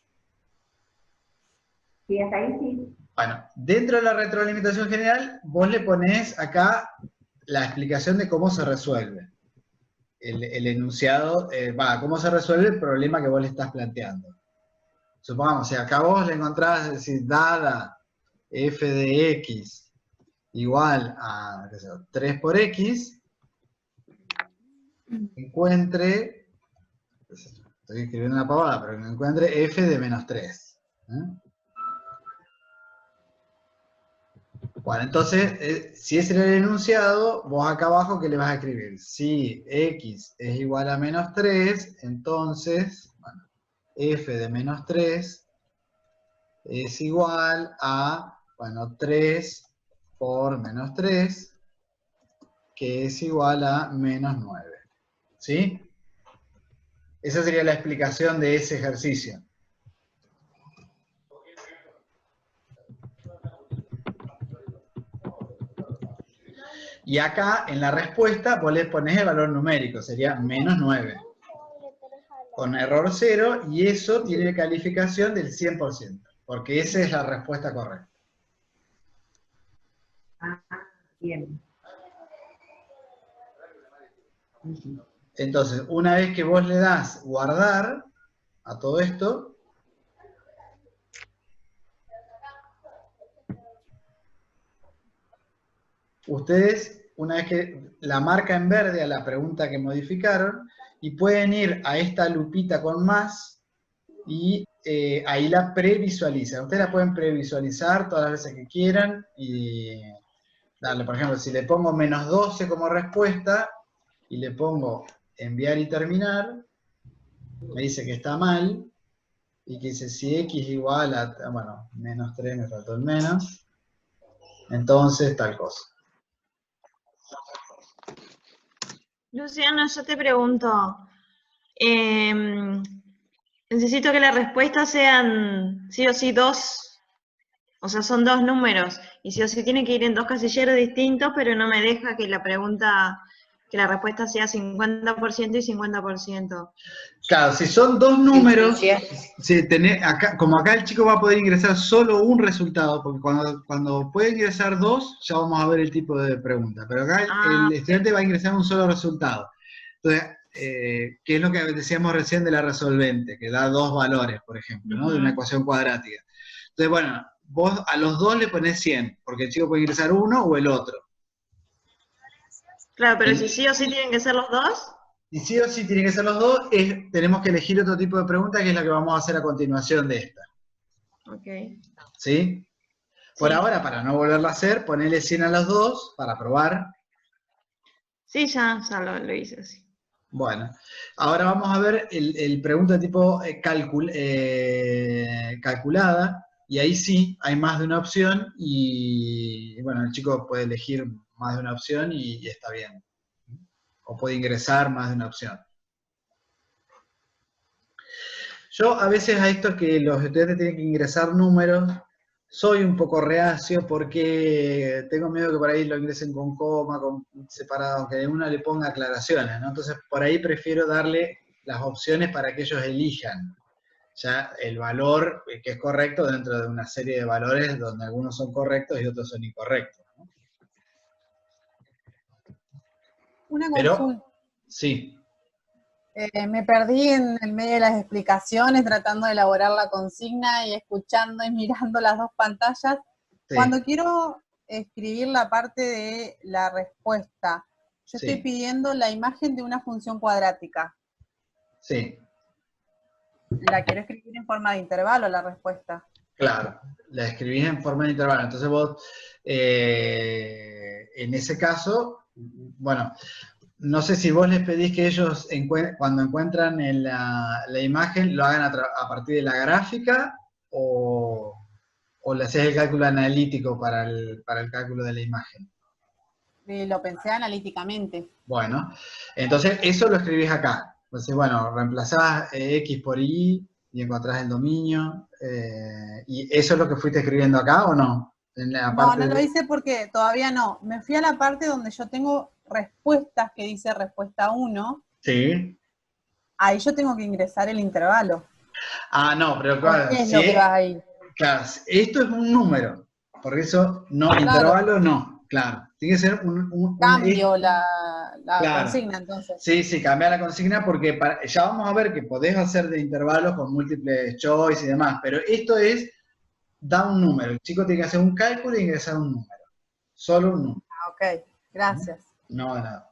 Sí, hasta ahí sí. Bueno, dentro de la retroalimentación general, vos le ponés acá la explicación de cómo se resuelve el enunciado, cómo se resuelve el problema que vos le estás planteando. Supongamos, si acá vos le encontrás, es decir, dada f de x igual a 3 por x, encuentre, estoy escribiendo una pavada, pero que encuentre f de menos 3. Bueno, entonces, si ese era el enunciado, vos acá abajo, ¿qué le vas a escribir? Si x es igual a menos 3, entonces, bueno, f de menos 3 es igual a, bueno, 3 por menos 3, que es igual a menos 9. ¿Sí? Esa sería la explicación de ese ejercicio. Y acá, en la respuesta, vos le ponés el valor numérico, sería menos 9. Con error 0, y eso tiene calificación del 100%, porque esa es la respuesta correcta. Ah, bien. Entonces, una vez que vos le das guardar a todo esto, ustedes, una vez que la marca en verde a la pregunta que modificaron, y pueden ir a esta lupita con más, y ahí la previsualizan. Ustedes la pueden previsualizar todas las veces que quieran, y darle, por ejemplo, si le pongo menos 12 como respuesta, y le pongo enviar y terminar, me dice que está mal, y que dice si x igual a, bueno, menos 3, me faltó el menos, entonces tal cosa. Luciano, yo te pregunto, necesito que las respuestas sean sí o sí 2, o sea, son 2 números, y sí o sí tiene que ir en 2 casilleros distintos, pero no me deja que la respuesta sea 50% y 50%. Claro, si son 2 números, como acá el chico va a poder ingresar solo un resultado, porque cuando puede ingresar 2, ya vamos a ver el tipo de pregunta, pero acá el estudiante va a ingresar un solo resultado. Entonces, ¿qué es lo que decíamos recién de la resolvente? Que da 2 valores, por ejemplo, ¿no? De una ecuación cuadrática. Entonces, bueno, vos a los 2 le ponés 100, porque el chico puede ingresar uno o el otro. Claro, pero si sí o sí tienen que ser los 2. Y sí o sí tienen que ser los 2, tenemos que elegir otro tipo de pregunta, que es la que vamos a hacer a continuación de esta. Ok. ¿Sí? Por ahora, para no volverla a hacer, ponele 100 a los 2 para probar. Sí, ya lo hice así. Bueno, ahora vamos a ver el pregunta tipo calculada, y ahí sí hay más de una opción, y bueno, el chico puede elegir más de una opción y está bien. O puede ingresar más de una opción. Yo a veces a esto que los estudiantes tienen que ingresar números, soy un poco reacio porque tengo miedo que por ahí lo ingresen con coma, con separado, aunque uno le ponga aclaraciones, ¿no? Entonces por ahí prefiero darle las opciones para que ellos elijan. ya el valor que es correcto dentro de una serie de valores donde algunos son correctos y otros son incorrectos, ¿no? Una Pero, consulta. sí. Me perdí en el medio de las explicaciones tratando de elaborar la consigna y escuchando y mirando las dos pantallas. Sí. Cuando quiero escribir la parte de la respuesta, yo Sí. estoy pidiendo la imagen de una función cuadrática. Sí, La quiero escribir en forma de intervalo, la respuesta. claro. La escribís en forma de intervalo. Entonces vos, en ese caso, bueno, no sé si vos les pedís que ellos, cuando encuentran la imagen, lo hagan a partir de la gráfica o le haces el cálculo analítico para el cálculo de la imagen. Lo pensé analíticamente. Bueno, entonces eso lo escribís acá. Entonces, bueno, reemplazás X por Y y encontrás el dominio. ¿Y eso es lo que fuiste escribiendo acá o no? En la No, parte no lo hice porque todavía no. Me fui a la parte donde yo tengo respuestas que dice respuesta 1. Sí. Ahí yo tengo que ingresar el intervalo. Ah, no, pero claro, ¿Qué es lo que va ahí? Claro, esto es un número. Por eso, no, Claro. Intervalo no, claro. Tiene que ser un Cambio la claro. consigna, entonces. Sí, sí, cambia la consigna porque ya vamos a ver que podés hacer de intervalos con múltiples choice y demás, pero esto da un número. El chico tiene que hacer un cálculo e ingresar un número. Solo un número. Ok, gracias. No, de nada.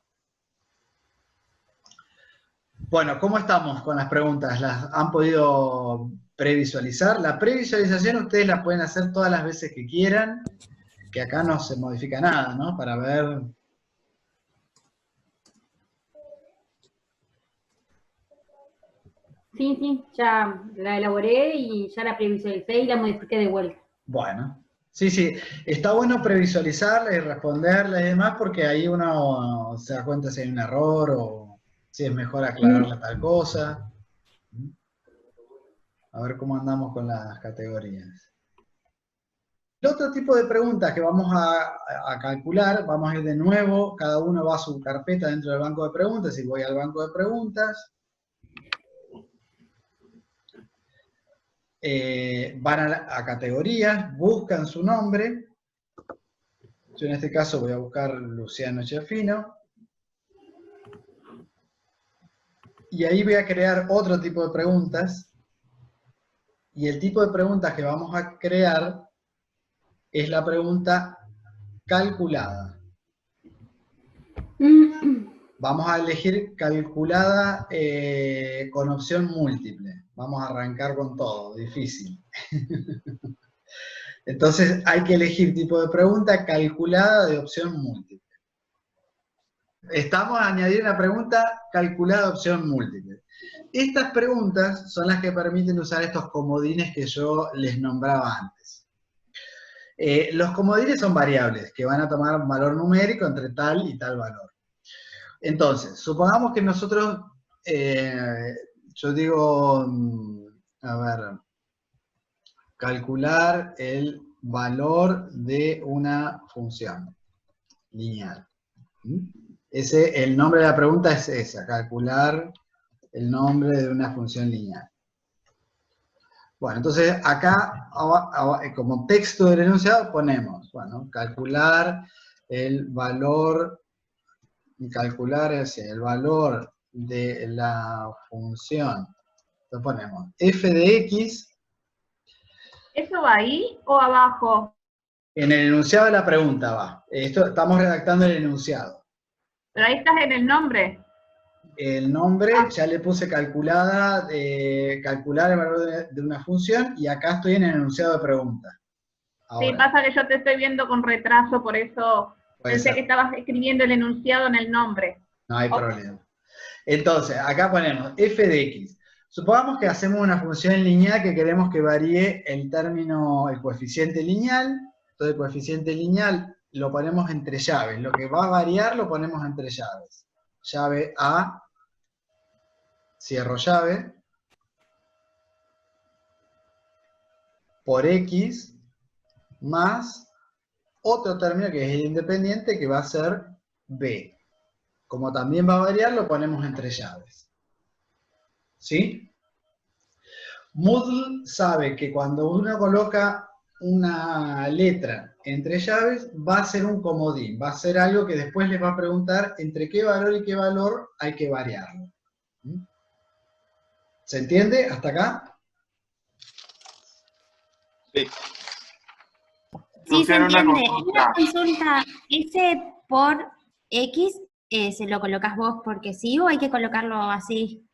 Bueno, ¿cómo estamos con las preguntas? ¿Las han podido previsualizar? La previsualización ustedes la pueden hacer todas las veces que quieran, que acá no se modifica nada, ¿no? Para ver... Sí, sí, ya la elaboré y ya la previsualicé y la modifiqué de vuelta. Bueno, sí, sí, está bueno previsualizarla y responderla y demás porque ahí uno se da cuenta si hay un error o si es mejor aclararla tal cosa. A ver cómo andamos con las categorías. El otro tipo de preguntas que vamos a calcular, vamos a ir de nuevo, cada uno va a su carpeta dentro del banco de preguntas, y voy al banco de preguntas. Van a categorías, buscan su nombre. Yo en este caso voy a buscar Luciano Chefino. Y ahí voy a crear otro tipo de preguntas. Y el tipo de preguntas que vamos a crear es la pregunta calculada. Vamos a elegir calculada con opción múltiple. Vamos a arrancar con todo, difícil. Entonces hay que elegir tipo de pregunta calculada de opción múltiple. Estamos a añadir una pregunta calculada de opción múltiple. Estas preguntas son las que permiten usar estos comodines que yo les nombraba antes. Los comodines son variables que van a tomar un valor numérico entre tal y tal valor. Entonces, supongamos que nosotros, yo digo, a ver, calcular el valor de una función lineal. El nombre de la pregunta es esa, calcular el nombre de una función lineal. Bueno, entonces acá, como texto del enunciado, ponemos, bueno, calcular el valor de la función. Lo ponemos f de x. ¿Eso va ahí o abajo? En el enunciado de la pregunta va. Estamos redactando el enunciado. Pero ahí estás en el nombre. El nombre ya le puse calcular el valor de una función y acá estoy en el enunciado de pregunta. Ahora, Sí, pasa que yo te estoy viendo con retraso, por eso puede pensé ser. que estabas escribiendo el enunciado en el nombre. No hay problema. Entonces, acá ponemos f de x. Supongamos que hacemos una función lineal que queremos que varíe el coeficiente lineal. Entonces el coeficiente lineal lo ponemos entre llaves. Lo que va a variar lo ponemos entre llaves. Llave A, cierro llave, por x, más otro término que es el independiente, que va a ser B. Como también va a variar, lo ponemos entre llaves. ¿Sí? Moodle sabe que cuando uno coloca una letra entre llaves, va a ser un comodín, va a ser algo que después les va a preguntar entre qué valor y qué valor hay que variarlo. ¿Se entiende hasta acá? Sí. Sí, se Luciano, una entiende. consulta. Una consulta, ¿ese por X se lo colocas vos porque sí o hay que colocarlo así?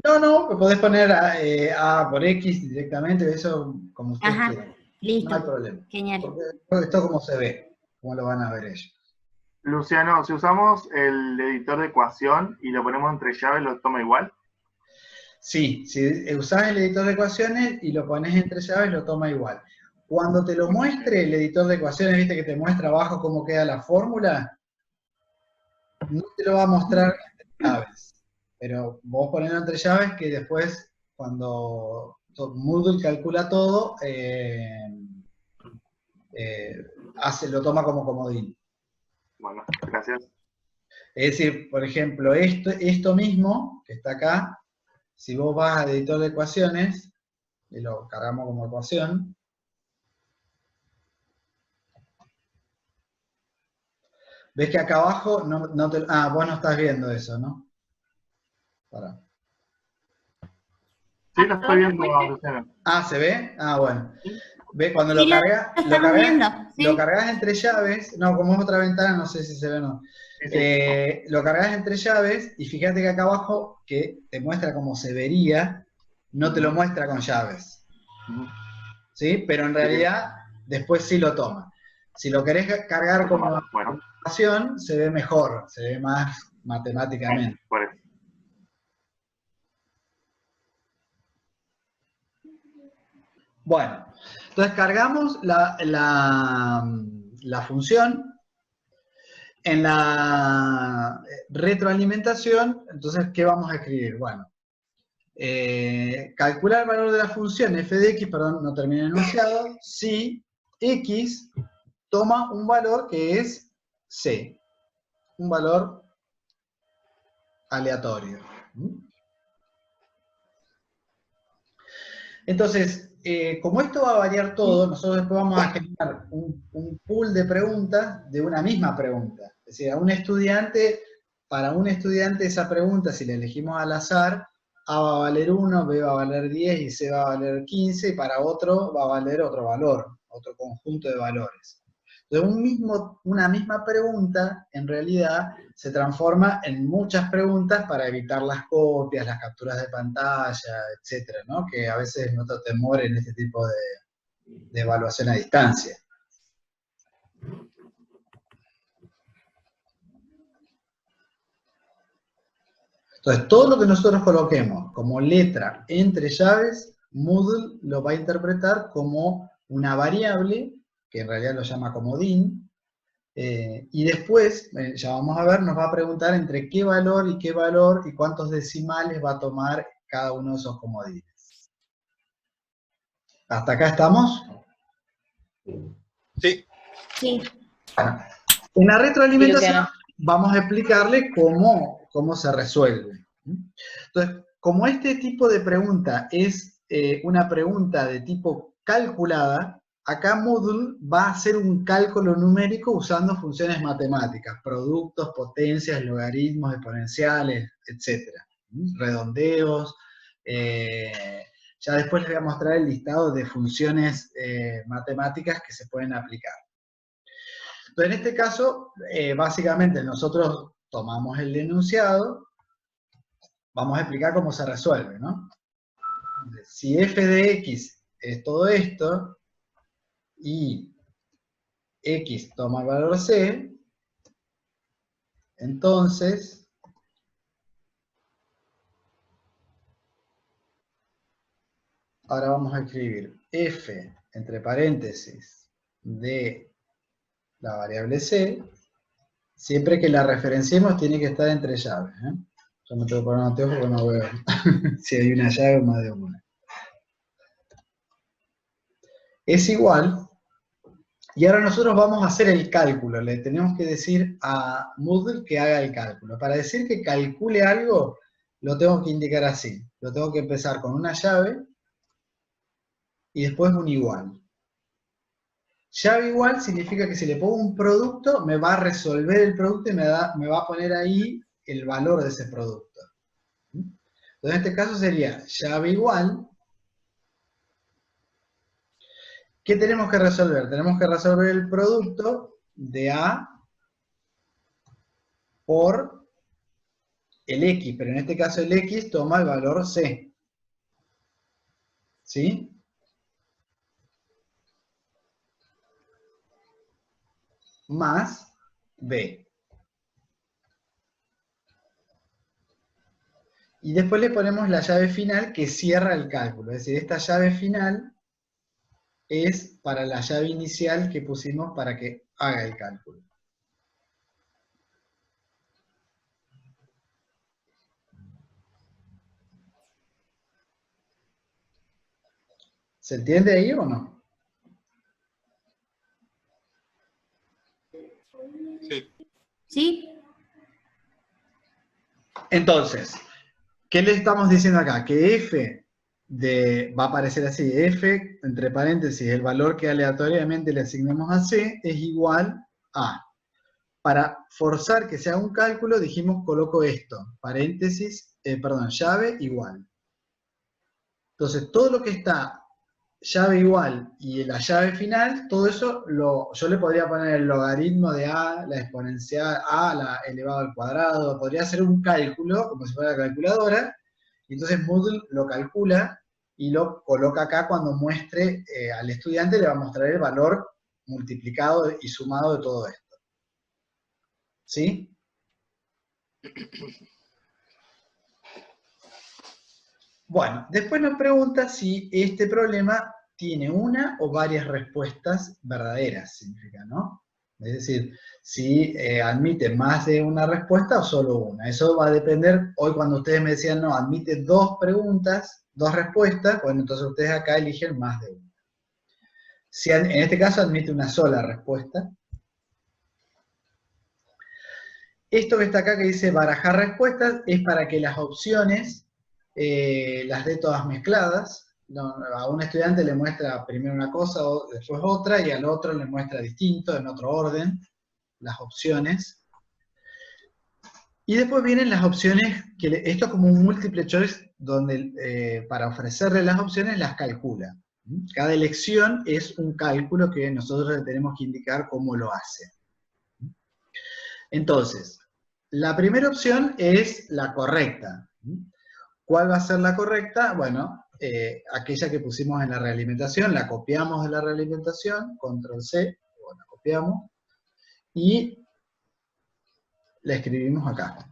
No, podés poner A por X directamente, eso como ustedes Ajá, quieran. listo. No hay problema. Genial. Porque esto como se ve, como lo van a ver ellos. Luciano, si usamos el editor de ecuación y lo ponemos entre llaves, ¿lo toma igual? Sí, si usás el editor de ecuaciones y lo pones entre llaves, lo toma igual. Cuando te lo muestre el editor de ecuaciones, viste que te muestra abajo cómo queda la fórmula, no te lo va a mostrar entre llaves. Pero vos ponelo entre llaves que después, cuando Moodle calcula todo, lo toma como comodín. Bueno, gracias. Es decir, por ejemplo, esto mismo, que está acá, si vos vas al editor de ecuaciones, y lo cargamos como ecuación, ves que acá abajo, vos no estás viendo eso, ¿no? Pará. Sí, lo estoy viendo, Luciano. Ah, ¿se ve? Ah, bueno. ¿Ves? Cuando Sí, lo cargas, lo estamos viendo, sí. lo cargas entre llaves, no, como es otra ventana, no sé si se ve o no. Sí. Lo cargas entre llaves y fíjate que acá abajo, que te muestra cómo se vería, no te lo muestra con llaves. ¿Sí? Pero en realidad, después sí lo toma. Si lo querés cargar como ecuación, se ve mejor, se ve más matemáticamente. Por eso. Bueno, entonces cargamos la función. En la retroalimentación, entonces, ¿qué vamos a escribir? Bueno, calcular el valor de la función f de x, perdón, no terminé el enunciado, si x toma un valor que es c, un valor aleatorio. Entonces, como esto va a variar todo, nosotros después vamos a generar un pool de preguntas de una misma pregunta. Es decir, para un estudiante esa pregunta, si la elegimos al azar, A va a valer 1, B va a valer 10 y C va a valer 15, y para otro va a valer otro valor, otro conjunto de valores. Entonces, una misma pregunta, en realidad, se transforma en muchas preguntas para evitar las copias, las capturas de pantalla, etcétera, ¿no? Que a veces es nuestro temor en este tipo de evaluación a distancia. Entonces, todo lo que nosotros coloquemos como letra entre llaves, Moodle lo va a interpretar como una variable, que en realidad lo llama comodín, y después, ya vamos a ver, nos va a preguntar entre qué valor y cuántos decimales va a tomar cada uno de esos comodines. ¿Hasta acá estamos? Sí. Sí. En la retroalimentación vamos a explicarle cómo se resuelve. Entonces, como este tipo de pregunta es una pregunta de tipo calculada, acá Moodle va a hacer un cálculo numérico usando funciones matemáticas, productos, potencias, logaritmos, exponenciales, etc. Redondeos. Ya después les voy a mostrar el listado de funciones matemáticas que se pueden aplicar. Entonces, en este caso, básicamente nosotros tomamos el enunciado, vamos a explicar cómo se resuelve, ¿no? Si f de x es todo esto, y x toma el valor c, entonces ahora vamos a escribir f, entre paréntesis, de la variable c, siempre que la referenciemos tiene que estar entre llaves, ¿eh? Yo me tengo que poner anteojos porque no veo si hay una llave o más de una. Es igual. Y ahora nosotros vamos a hacer el cálculo, le tenemos que decir a Moodle que haga el cálculo. Para decir que calcule algo, lo tengo que indicar así. Lo tengo que empezar con una llave, y después un igual. Llave igual significa que si le pongo un producto, me va a resolver el producto y me va a poner ahí el valor de ese producto. Entonces, en este caso sería llave igual. ¿Qué tenemos que resolver? Tenemos que resolver el producto de A por el X, pero en este caso el X toma el valor C. ¿Sí? Más B. Y después le ponemos la llave final que cierra el cálculo. Es decir, esta llave final es para la llave inicial que pusimos para que haga el cálculo. ¿Se entiende ahí o no? Sí. ¿Sí? Entonces, ¿qué le estamos diciendo acá? Que f va a aparecer así, f, entre paréntesis, el valor que aleatoriamente le asignemos a c es igual a. Para forzar que se haga un cálculo, dijimos, coloco esto, paréntesis, llave igual. Entonces, todo lo que está llave igual y la llave final, todo eso yo le podría poner el logaritmo de a, la exponencial a elevado al cuadrado, podría hacer un cálculo, como si fuera la calculadora, y entonces Moodle lo calcula y lo coloca acá cuando muestre al estudiante, le va a mostrar el valor multiplicado y sumado de todo esto. ¿Sí? Bueno, después nos pregunta si este problema tiene una o varias respuestas verdaderas, significa, ¿no? Es decir, si admite más de una respuesta o solo una. Eso va a depender, hoy cuando ustedes me decían, no, admite dos preguntas, dos respuestas, bueno, entonces ustedes acá eligen más de una. Si en este caso admite una sola respuesta. Esto que está acá que dice barajar respuestas es para que las opciones las dé todas mezcladas. No, a un estudiante le muestra primero una cosa, después otra, y al otro le muestra distinto, en otro orden, las opciones. Y después vienen las opciones, esto es como un multiple choice, donde para ofrecerle las opciones las calcula. Cada elección es un cálculo que nosotros le tenemos que indicar cómo lo hace. Entonces, la primera opción es la correcta. ¿Cuál va a ser la correcta? Bueno, aquella que pusimos en la realimentación, la copiamos de la realimentación, control C, la copiamos, y la escribimos acá.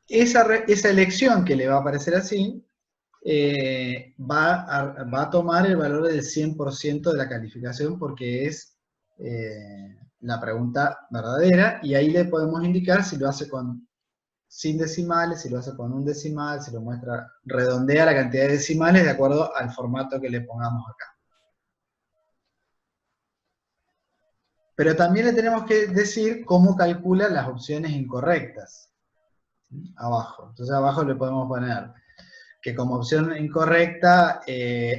Esa elección que le va a aparecer así, va a tomar el valor del 100% de la calificación porque es la pregunta verdadera, y ahí le podemos indicar si lo hace sin decimales, si lo hace con un decimal, si lo muestra, redondea la cantidad de decimales de acuerdo al formato que le pongamos acá. Pero también le tenemos que decir cómo calcula las opciones incorrectas. Abajo. Entonces abajo le podemos poner que como opción incorrecta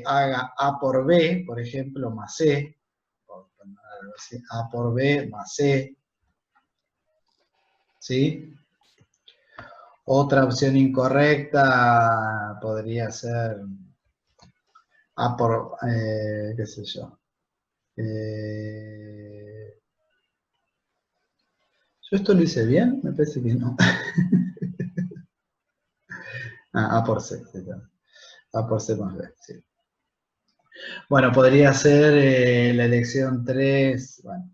haga A por B, por ejemplo, más C. A por B más C. ¿Sí? Otra opción incorrecta podría ser A por, qué sé yo. ¿Yo esto lo hice bien? Me parece que no. A por C. A por C más B, sí. Bueno, podría ser la elección 3, bueno,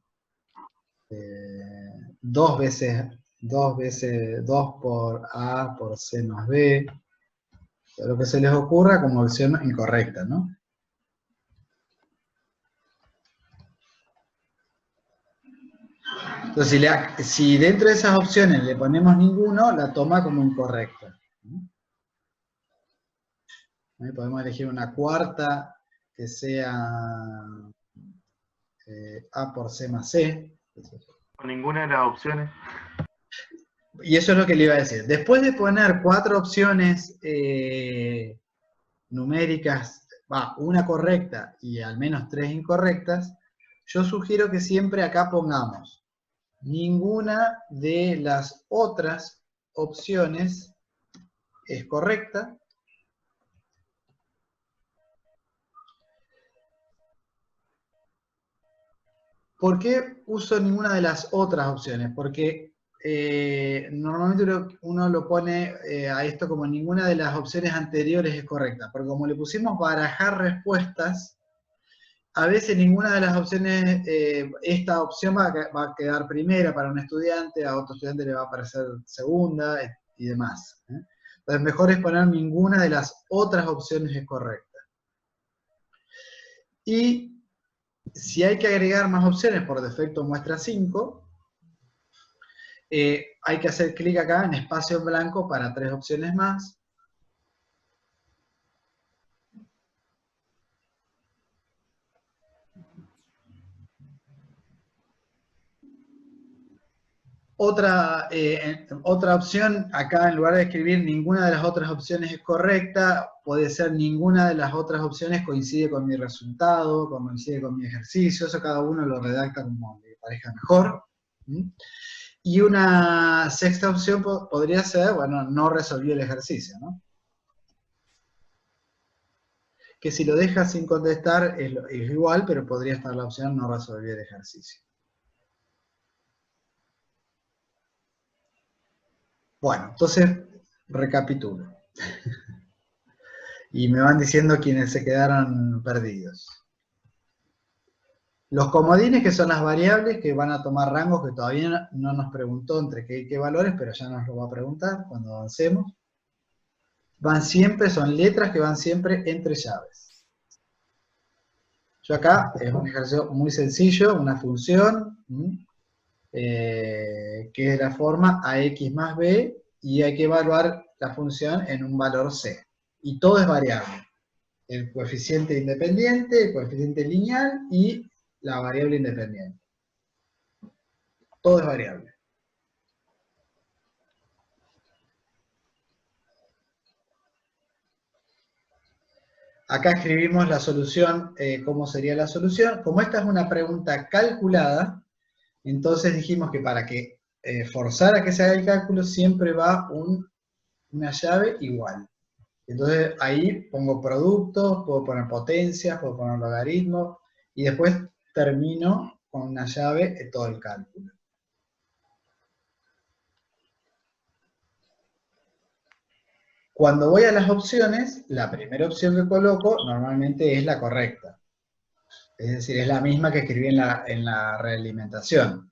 2 por A por C más B, lo que se les ocurra como opción incorrecta, ¿no? Entonces, si dentro de esas opciones le ponemos ninguno, la toma como incorrecta. Podemos elegir una cuarta que sea A por C más C. Ninguna de las opciones. Y eso es lo que le iba a decir. Después de poner 4 opciones numéricas, una correcta y al menos 3 incorrectas, yo sugiero que siempre acá pongamos ninguna de las otras opciones es correcta. ¿Por qué uso ninguna de las otras opciones? Porque normalmente uno lo pone a esto como ninguna de las opciones anteriores es correcta. Porque como le pusimos barajar respuestas, a veces ninguna de las opciones, esta opción va a quedar primera para un estudiante, a otro estudiante le va a aparecer segunda y demás. Entonces mejor es poner ninguna de las otras opciones es correcta. Y si hay que agregar más opciones, por defecto muestra 5, hay que hacer clic acá en espacio en blanco para 3 opciones más. Otra opción, acá en lugar de escribir ninguna de las otras opciones es correcta, puede ser ninguna de las otras opciones coincide con mi resultado, coincide con mi ejercicio, eso cada uno lo redacta como le parezca mejor. Y una sexta opción podría ser, bueno, no resolví el ejercicio, ¿no? Que si lo dejas sin contestar es igual, pero podría estar la opción no resolví el ejercicio. Bueno, entonces recapitulo. Y me van diciendo quienes se quedaron perdidos. Los comodines, que son las variables que van a tomar rangos, que todavía no nos preguntó entre qué y qué valores, pero ya nos lo va a preguntar cuando avancemos. Van siempre, son letras que van siempre entre llaves. Yo acá, es un ejercicio muy sencillo, una función, que es la forma ax más b, y hay que evaluar la función en un valor c. Y todo es variable. El coeficiente independiente, el coeficiente lineal y la variable independiente. Todo es variable. Acá escribimos la solución, cómo sería la solución. Como esta es una pregunta calculada, entonces dijimos que para que forzar a que se haga el cálculo siempre va una llave igual. Entonces ahí pongo productos, puedo poner potencias, puedo poner logaritmos, y después termino con una llave todo el cálculo. Cuando voy a las opciones, la primera opción que coloco normalmente es la correcta. Es decir, es la misma que escribí en la realimentación.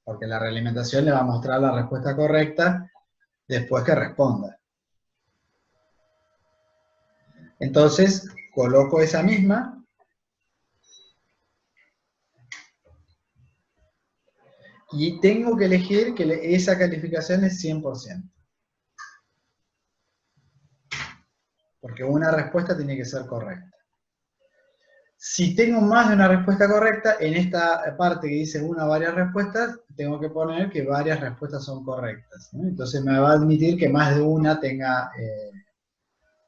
Porque la realimentación le va a mostrar la respuesta correcta después que responda. Entonces, coloco esa misma. Y tengo que elegir que esa calificación es 100%. Porque una respuesta tiene que ser correcta. Si tengo más de una respuesta correcta, en esta parte que dice una o varias respuestas, tengo que poner que varias respuestas son correctas, ¿no? Entonces me va a admitir que más de una tenga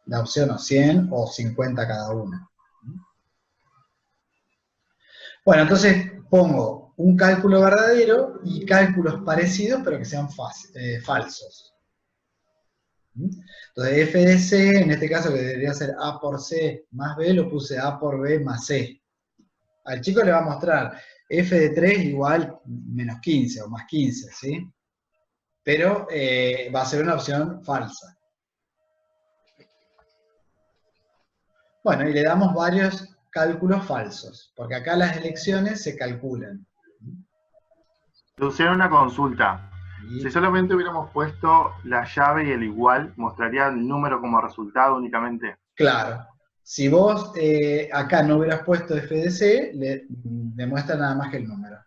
la opción o 100 o 50 cada una. Bueno, entonces pongo un cálculo verdadero y cálculos parecidos, pero que sean falsos. Entonces f de c, en este caso que debería ser a por c más b, lo puse a por b más c. Al chico le va a mostrar f de 3 igual menos 15 o más 15, ¿sí? Pero va a ser una opción falsa. Bueno, y le damos varios cálculos falsos, porque acá las elecciones se calculan. Luciano, una consulta. Si solamente hubiéramos puesto la llave y el igual, ¿mostraría el número como resultado únicamente? Claro. Si vos acá no hubieras puesto f de c, le muestra nada más que el número.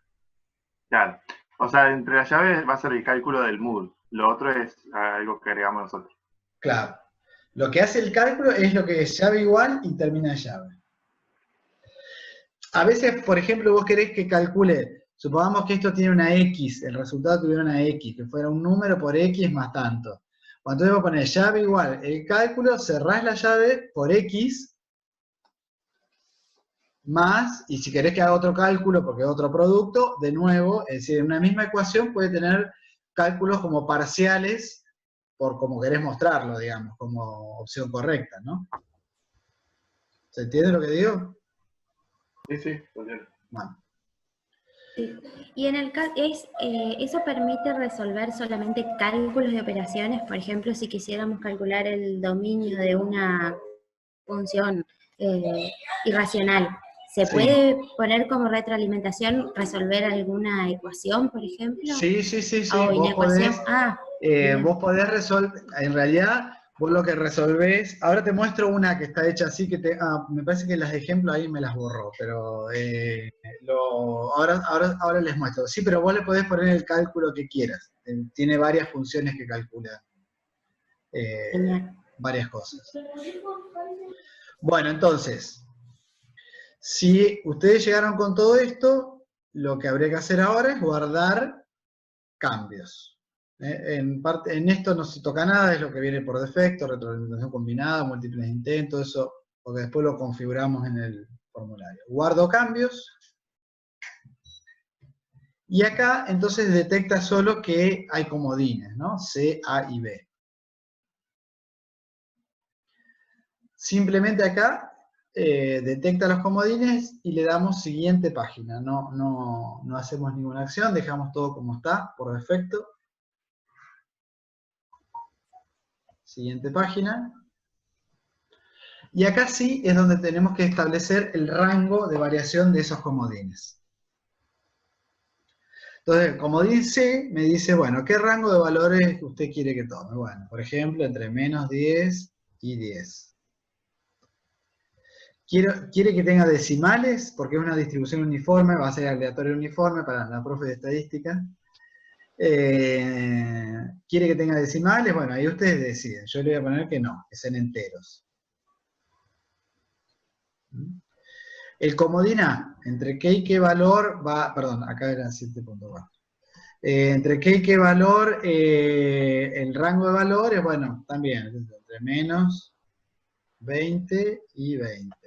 Claro. O sea, entre las llaves va a ser el cálculo del Moodle. Lo otro es algo que agregamos nosotros. Claro. Lo que hace el cálculo es lo que es llave igual y termina llave. A veces, por ejemplo, vos querés que calcule Supongamos que esto tiene una X, el resultado tuviera una X, que fuera un número por X más tanto. Cuando entonces vos ponés llave igual, el cálculo, cerrás la llave por X, más, y si querés que haga otro cálculo porque es otro producto, de nuevo, es decir, en una misma ecuación puede tener cálculos como parciales, por como querés mostrarlo, digamos, como opción correcta, ¿no? ¿Se entiende lo que digo? Sí, sí, entiendo. Bueno. Sí. Y en el caso, ¿eso permite resolver solamente cálculos de operaciones? Por ejemplo, si quisiéramos calcular el dominio de una función irracional, ¿se Sí. puede poner como retroalimentación resolver alguna ecuación, por ejemplo? Sí, sí, sí, sí. O inecuación. Bien. Vos podés resolver, en realidad, vos lo que resolvés, ahora te muestro una que está hecha así, que me parece que las ejemplos ahí me las borró, pero ahora les muestro. Sí, pero vos le podés poner el cálculo que quieras. Tiene varias funciones que calculan varias cosas. Bueno, entonces, si ustedes llegaron con todo esto, lo que habría que hacer ahora es guardar cambios. En esto no se toca nada, es lo que viene por defecto, retroalimentación combinada, múltiples intentos, eso, porque después lo configuramos en el formulario. Guardo cambios, y acá entonces detecta solo que hay comodines, ¿no? C, A y B. Simplemente acá detecta los comodines y le damos siguiente página. No hacemos ninguna acción, dejamos todo como está, por defecto. Siguiente página. Y acá sí es donde tenemos que establecer el rango de variación de esos comodines. Entonces, el comodín C me dice, bueno, ¿qué rango de valores usted quiere que tome? Bueno, por ejemplo, entre menos 10 y 10. ¿Quiere que tenga decimales? Porque es una distribución uniforme, va a ser aleatorio uniforme para la profe de estadística. ¿Quiere que tenga decimales? Bueno, ahí ustedes deciden. Yo le voy a poner que no, que sean enteros. El comodín A, entre qué y qué valor va, perdón, acá era 7.4. Entre qué y qué valor, el rango de valores, bueno, también, entre menos 20 y 20.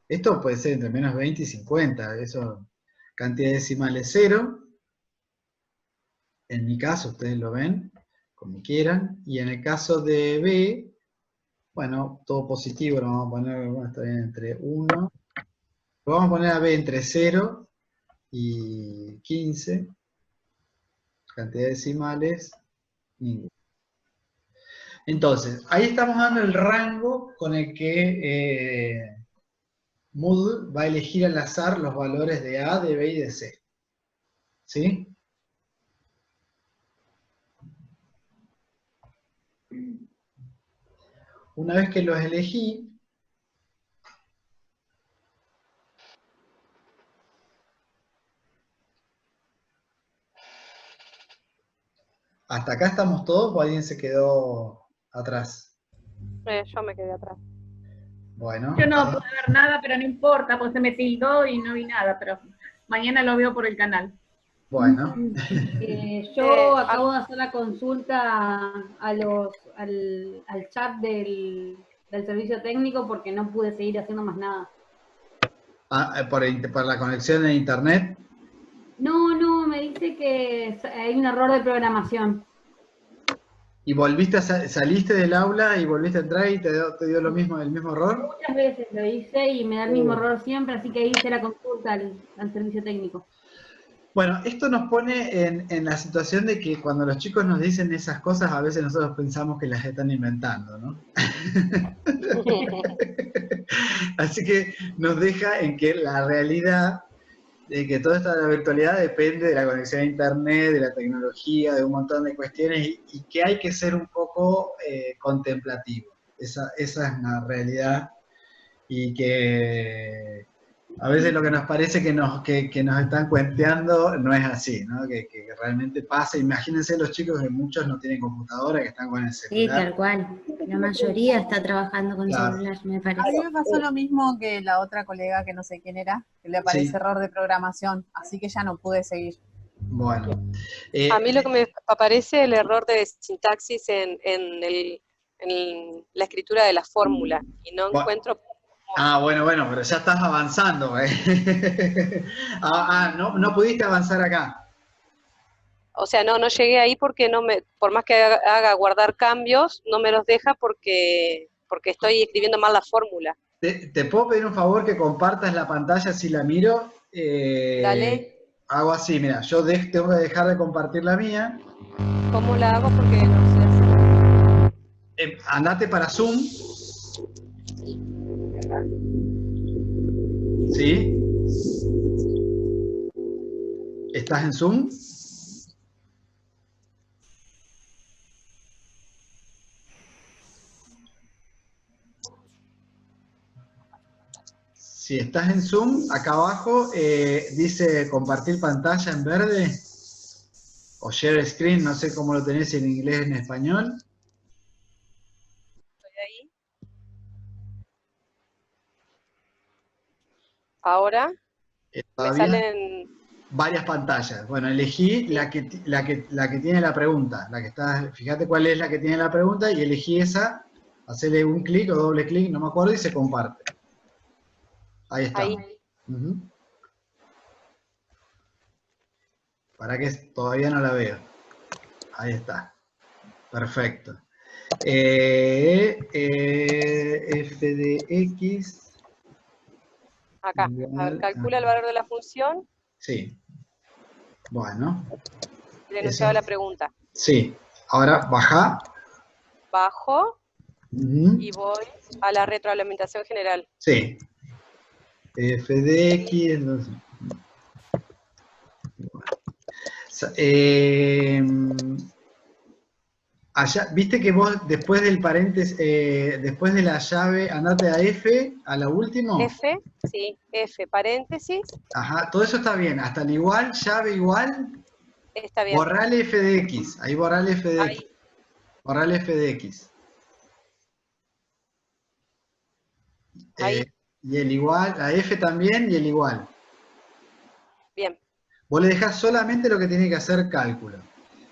Esto puede ser entre menos 20 y 50, eso, cantidad decimal es 0. En mi caso, ustedes lo ven, como quieran. Y en el caso de B, bueno, todo positivo, lo vamos a poner, bueno, está bien, entre 1. Lo vamos a poner a B entre 0 y 15. Cantidad de decimales, ninguna. Entonces, ahí estamos dando el rango con el que Moodle va a elegir al azar los valores de A, de B y de C. ¿Sí? Una vez que los elegí, ¿hasta acá estamos todos o alguien se quedó atrás? Yo me quedé atrás. Bueno. Yo no pude ver nada, pero no importa, pues se me tildó y no vi nada, pero mañana lo veo por el canal. Bueno. Yo acabo de hacer la consulta al chat del servicio técnico porque no pude seguir haciendo más nada. ¿Por la conexión a internet? No, me dice que hay un error de programación. ¿Y volviste saliste del aula y volviste a entrar y te dio lo mismo, el mismo error? Muchas veces lo hice y me da el mismo error siempre, así que hice la consulta al servicio técnico. Bueno, esto nos pone en la situación de que cuando los chicos nos dicen esas cosas, a veces nosotros pensamos que las están inventando, ¿no? Así que nos deja en que la realidad de que toda esta virtualidad depende de la conexión a internet, de la tecnología, de un montón de cuestiones, y que hay que ser un poco contemplativo. Esa es la realidad, y que A veces lo que nos parece que nos están cuenteando no es así, ¿no? Que realmente pasa. Imagínense los chicos que muchos no tienen computadora, que están con el Sí, celular. tal cual. La mayoría está trabajando con Claro. celular, me A parece. mí me pasó lo mismo que la otra colega que no sé quién era, que le aparece Sí. error de programación, así que ya no pude seguir. Bueno. A mí lo que me aparece es el error de sintaxis en la escritura de la fórmula y no Bueno. encuentro. Bueno, pero ya estás avanzando. No pudiste avanzar acá. O sea, no llegué ahí porque por más que haga guardar cambios, no me los deja porque estoy escribiendo mal la fórmula. ¿Te puedo pedir un favor que compartas la pantalla si la miro? Dale. Hago así, mira, yo tengo que dejar de compartir la mía. ¿Cómo la hago? Porque no sé hacer. Andate para Zoom. ¿Sí? ¿Estás en Zoom? Si estás en Zoom, acá abajo dice compartir pantalla en verde o share screen, no sé cómo lo tenés en inglés o en español. Estoy ahí. Ahora me salen varias pantallas. Bueno, elegí la que tiene la pregunta, fíjate cuál es la que tiene la pregunta y elegí esa, hacele un clic o doble clic, no me acuerdo, y se comparte. Ahí está. Para que todavía no la veo. Ahí está. Perfecto. F de X. Acá. A ver, calcula el valor de la función. Sí. Bueno. El enunciado de la pregunta. Sí. Ahora baja. Bajo. Y voy a la retroalimentación general. Sí. F de X. Entonces. Allá, viste que vos después del paréntesis, después de la llave, andate a F, a la última. F, sí, F, paréntesis. Ajá, todo eso está bien. Hasta el igual, llave igual. Está bien. Borrale F de X. Ahí borrale F de X. Borrale F de X. Ahí. Y el igual, la F también y el igual. Bien. Vos le dejás solamente lo que tiene que hacer cálculo.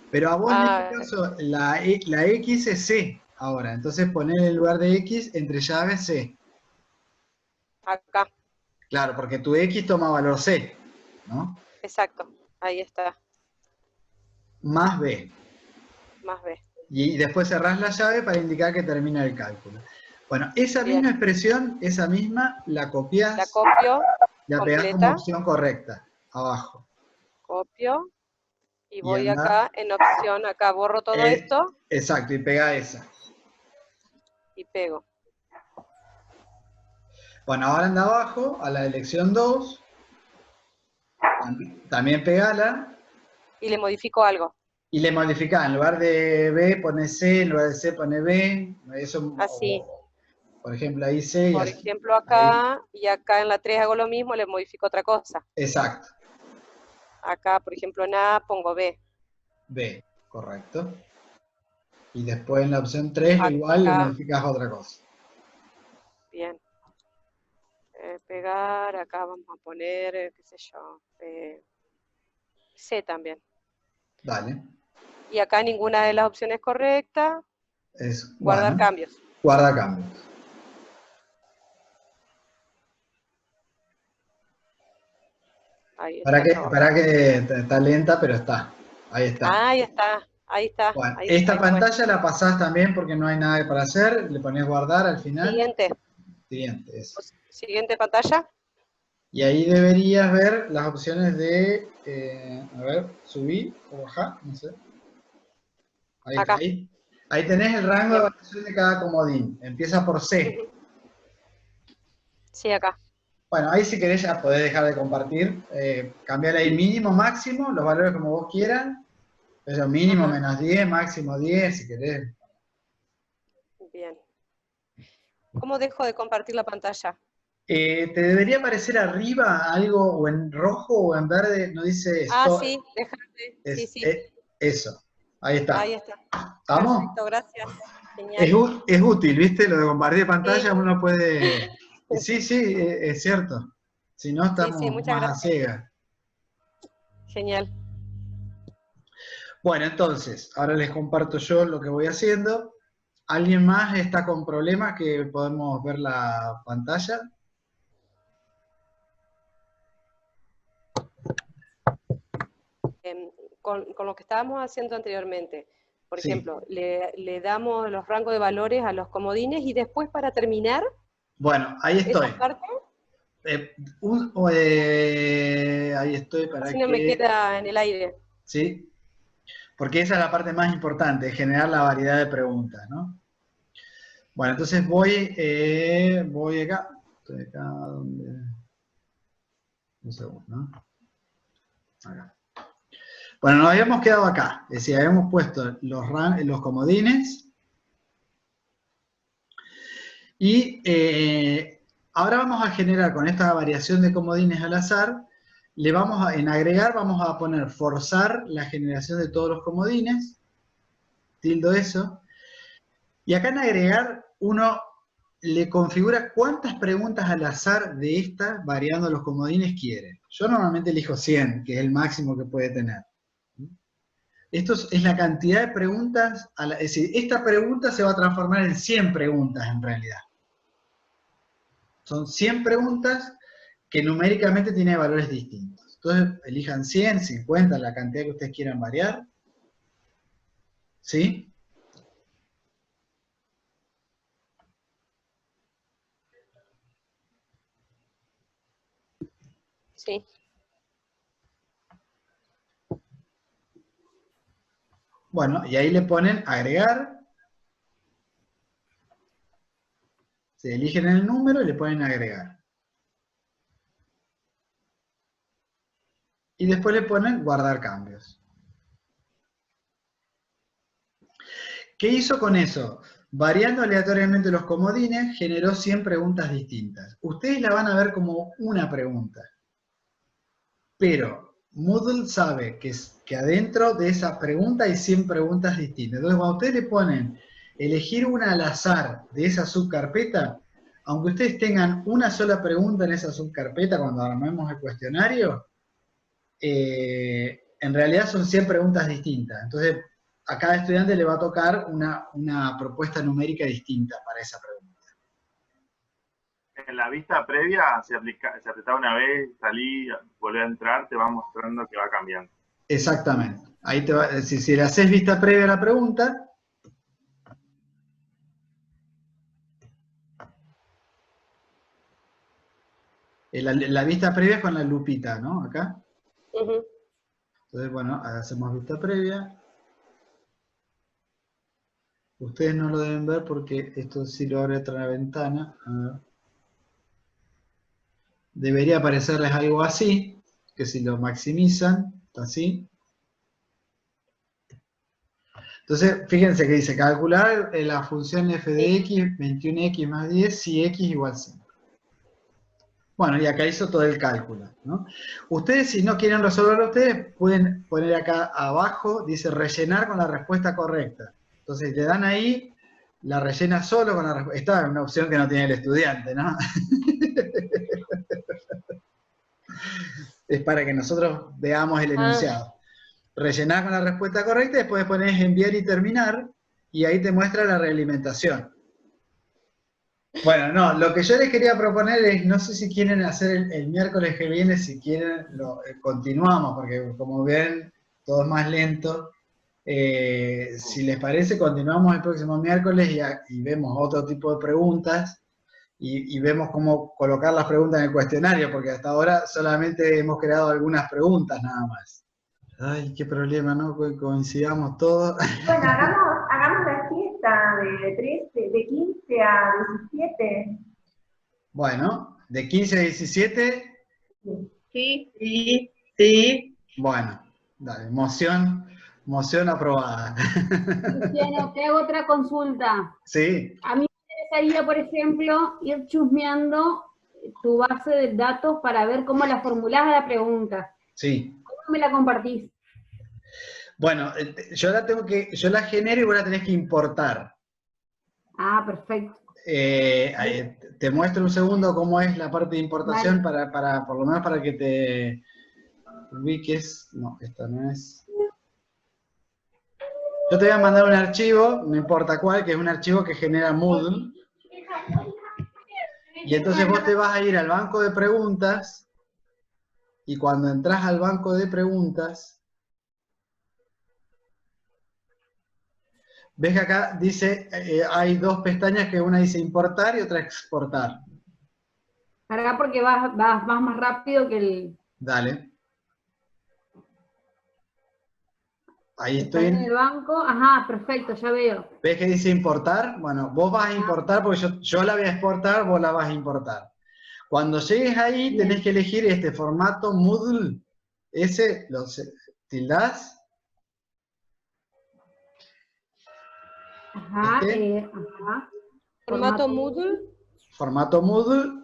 Pero a vos en este caso, la X es C ahora. Entonces poner en lugar de X entre llaves C. Acá. Claro, porque tu X toma valor C, ¿no? Exacto, ahí está. Más B. Más B. Y después cerrás la llave para indicar que termina el cálculo. Bueno, esa misma expresión, esa misma, la copias. La copio. La pegás como opción correcta, abajo. Copio. Y voy acá, en opción, acá borro todo esto. Exacto, y pega esa. Y pego. Bueno, ahora anda abajo, a la elección 2. También pegala. Y le modifico algo. Y le modificás, en lugar de B pone C, en lugar de C pone B. Eso, así. Por ejemplo, ahí C. Por ejemplo, acá, ahí. Y acá en la 3 hago lo mismo, le modifico otra cosa. Exacto. Acá, por ejemplo, en A pongo B. B, correcto. Y después en la opción 3 acá, igual le modificas otra cosa. Bien. Pegar, acá vamos a poner, qué sé yo, C también. Dale. Y acá ninguna de las opciones correcta. Es guardar cambios. Guarda cambios. Ahí para que está lenta, pero está. Ahí está. Ahí está. Ahí está. Bueno, ahí esta está, pantalla la pasás también porque no hay nada para hacer. Le pones guardar al final. Siguiente. Siguiente, eso. Siguiente pantalla. Y ahí deberías ver las opciones de, a ver, subir o bajar, no sé. Ahí, acá. Ahí tenés el rango de variación de cada comodín. Empieza por C. Sí, acá. Bueno, ahí si querés ya podés dejar de compartir. Cambiar ahí mínimo, máximo, los valores como vos quieras. Pero mínimo menos 10, máximo 10, si querés. Bien. ¿Cómo dejo de compartir la pantalla? Te debería aparecer arriba algo o en rojo o en verde, no dice Ah, esto. sí, déjate. Sí, sí. Eso, ahí está. Ahí está. ¿Estamos? Perfecto, gracias. Genial. Es útil, ¿viste? Lo de compartir pantalla Sí. uno puede... Sí, sí, es cierto. Si no, estamos Sí, muchas más a gracias. ciegas. Genial. Bueno, entonces, ahora les comparto yo lo que voy haciendo. ¿Alguien más está con problemas que podemos ver la pantalla? Con lo que estábamos haciendo anteriormente, por Sí. ejemplo, le damos los rangos de valores a los comodines y después para terminar Bueno, ahí estoy. esa parte, Ahí estoy para así no me que... queda en el aire. ¿Sí? Porque esa es la parte más importante, generar la variedad de preguntas, ¿no? Bueno, entonces voy acá. Estoy acá donde... Un segundo, ¿no? Acá. Bueno, nos habíamos quedado acá. Es decir, habíamos puesto los comodines. Y ahora vamos a generar con esta variación de comodines al azar, en agregar vamos a poner forzar la generación de todos los comodines, tildo eso, y acá en agregar uno le configura cuántas preguntas al azar de estas, variando los comodines, quiere. Yo normalmente elijo 100, que es el máximo que puede tener. Esto es la cantidad de preguntas, es decir, esta pregunta se va a transformar en 100 preguntas en realidad. Son 100 preguntas que numéricamente tienen valores distintos. Entonces, elijan 100, 50, la cantidad que ustedes quieran variar. ¿Sí? Sí. Bueno, y ahí le ponen agregar. Se eligen el número y le ponen agregar. Y después le ponen guardar cambios. ¿Qué hizo con eso? Variando aleatoriamente los comodines, generó 100 preguntas distintas. Ustedes la van a ver como una pregunta. Pero Moodle sabe que adentro de esa pregunta hay 100 preguntas distintas. Entonces, cuando ustedes le ponen elegir una al azar de esa subcarpeta, aunque ustedes tengan una sola pregunta en esa subcarpeta cuando armemos el cuestionario, en realidad son 100 preguntas distintas. Entonces, a cada estudiante le va a tocar una propuesta numérica distinta para esa pregunta. En la vista previa se apretaba una vez, salí, volví a entrar, te va mostrando que va cambiando. Exactamente. Ahí te va, si le haces vista previa a la pregunta, la vista previa es con la lupita, ¿no? Acá. Entonces, bueno, hacemos vista previa. Ustedes no lo deben ver porque esto sí lo abre otra ventana. A ver. Debería aparecerles algo así, que si lo maximizan, está así. Entonces, fíjense que dice calcular la función f de x, 21x más 10, si x igual 5. Bueno, y acá hizo todo el cálculo, ¿no? Ustedes, si no quieren resolverlo ustedes, pueden poner acá abajo, dice rellenar con la respuesta correcta. Entonces, le dan ahí, la rellena solo con la respuesta. Esta es una opción que no tiene el estudiante, ¿no? Es para que nosotros veamos el enunciado. Rellenar con la respuesta correcta, después pones enviar y terminar, y ahí te muestra la realimentación. Bueno, no, lo que yo les quería proponer es, no sé si quieren hacer el miércoles que viene, si quieren, continuamos, porque como ven, todo es más lento. Si les parece, continuamos el próximo miércoles y vemos otro tipo de preguntas, y vemos cómo colocar las preguntas en el cuestionario, porque hasta ahora solamente hemos creado algunas preguntas nada más. Ay, qué problema, ¿no? Coincidamos todos. Bueno, hagamos la fiesta de 15 a 17. Bueno, de 15 a 17. Sí, sí, sí. Bueno, dale, moción aprobada. Luciano, te hago otra consulta. Sí. A mí me interesaría, por ejemplo, ir chusmeando tu base de datos para ver cómo la formulás a la pregunta. Sí. ¿Cómo me la compartís? Bueno, yo la genero y vos la tenés que importar. Ah, perfecto. Te muestro un segundo cómo es la parte de importación para por lo menos para que te ubiques. No, esta no es. Yo te voy a mandar un archivo, no importa cuál, que es un archivo que genera Moodle. Y entonces vos te vas a ir al banco de preguntas, y cuando entras al banco de preguntas, ves que acá dice, hay dos pestañas, que una dice importar y otra exportar. Carga porque vas más rápido que el... Dale. Ahí Estás estoy. en el banco, ajá, perfecto, ya veo. ¿Ves que dice importar? Bueno, vos vas a importar, porque yo la voy a exportar, vos la vas a importar. Cuando llegues ahí, tenés que elegir este formato Moodle. Ese, lo tildás. Ajá, ajá. Formato Moodle. Formato Moodle.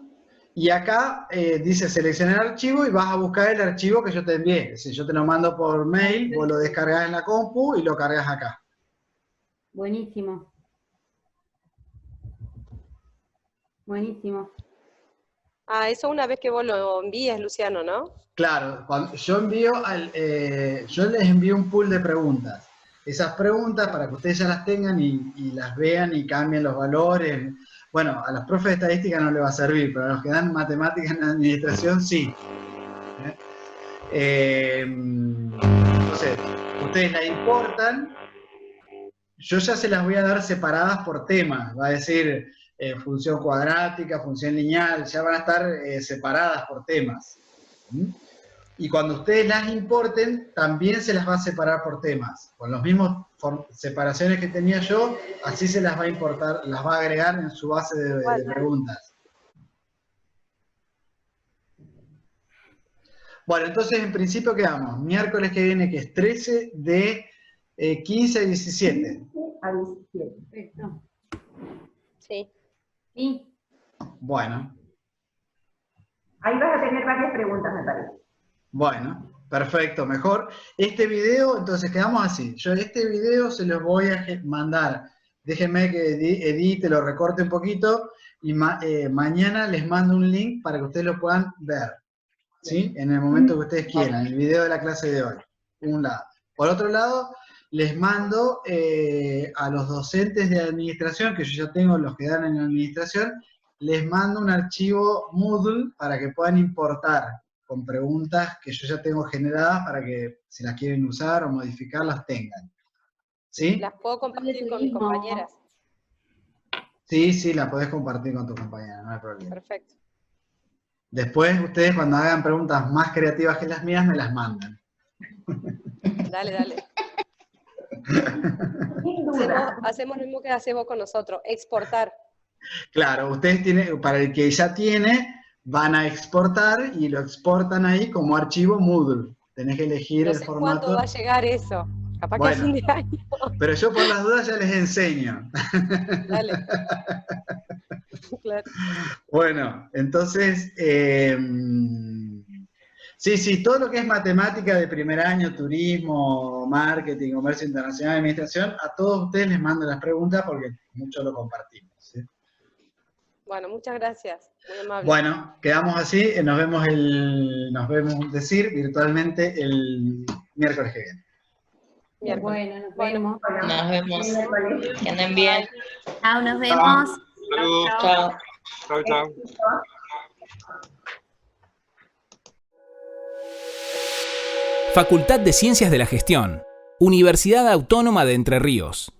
Y acá dice seleccionar archivo y vas a buscar el archivo que yo te envié. Si yo te lo mando por mail, vos lo descargás en la compu y lo cargas acá. Buenísimo. Buenísimo. Ah, eso una vez que vos lo envíes, Luciano, ¿no? Claro, cuando yo yo les envío un pool de preguntas. Esas preguntas para que ustedes ya las tengan y las vean y cambien los valores. Bueno, a los profes de estadística no les va a servir, pero a los que dan matemáticas en administración, sí. Entonces, ustedes la importan. Yo ya se las voy a dar separadas por temas. Va a decir función cuadrática, función lineal, ya van a estar separadas por temas. Y cuando ustedes las importen, también se las va a separar por temas. Con los mismos separaciones que tenía yo, así se las va a importar, las va a agregar en su base de preguntas. Bueno, entonces en principio quedamos miércoles que viene, que es 13 de 15 a 17. A 17. Perfecto. Sí. Sí. Bueno. Ahí vas a tener varias preguntas, me parece. Bueno, perfecto, mejor. Este video, entonces quedamos así. Yo este video se los voy a mandar. Déjenme que edite, lo recorte un poquito y mañana les mando un link para que ustedes lo puedan ver. ¿Sí? En el momento que ustedes quieran, el video de la clase de hoy. Un lado. Por otro lado, les mando a los docentes de administración, que yo ya tengo los que dan en administración, les mando un archivo Moodle para que puedan importar con preguntas que yo ya tengo generadas para que si las quieren usar o modificar las tengan. ¿Sí? Las puedo compartir con mis compañeras. Sí, las podés compartir con tu compañera, no hay problema. Perfecto. Después ustedes cuando hagan preguntas más creativas que las mías me las mandan. Dale. Hacemos lo mismo que haces vos con nosotros, exportar. Claro, ustedes tienen, para el que ya tiene, van a exportar y lo exportan ahí como archivo Moodle. Tenés que elegir No el sé formato. cuándo va a llegar eso. Capaz que a fin de año. Pero yo por las dudas ya les enseño. Dale. Claro. Bueno, entonces, sí, todo lo que es matemática de primer año, turismo, marketing, comercio internacional, administración, a todos ustedes les mando las preguntas porque mucho lo compartimos. ¿Sí? Bueno, muchas gracias. Muy amable. Bueno, quedamos así, nos vemos virtualmente el miércoles que viene. Miércoles. Bueno, nos vemos. Nos vemos. Que anden bien. Chao, nos vemos. Saludos. Chao. Chao. Facultad de Ciencias de la Gestión, Universidad Autónoma de Entre Ríos.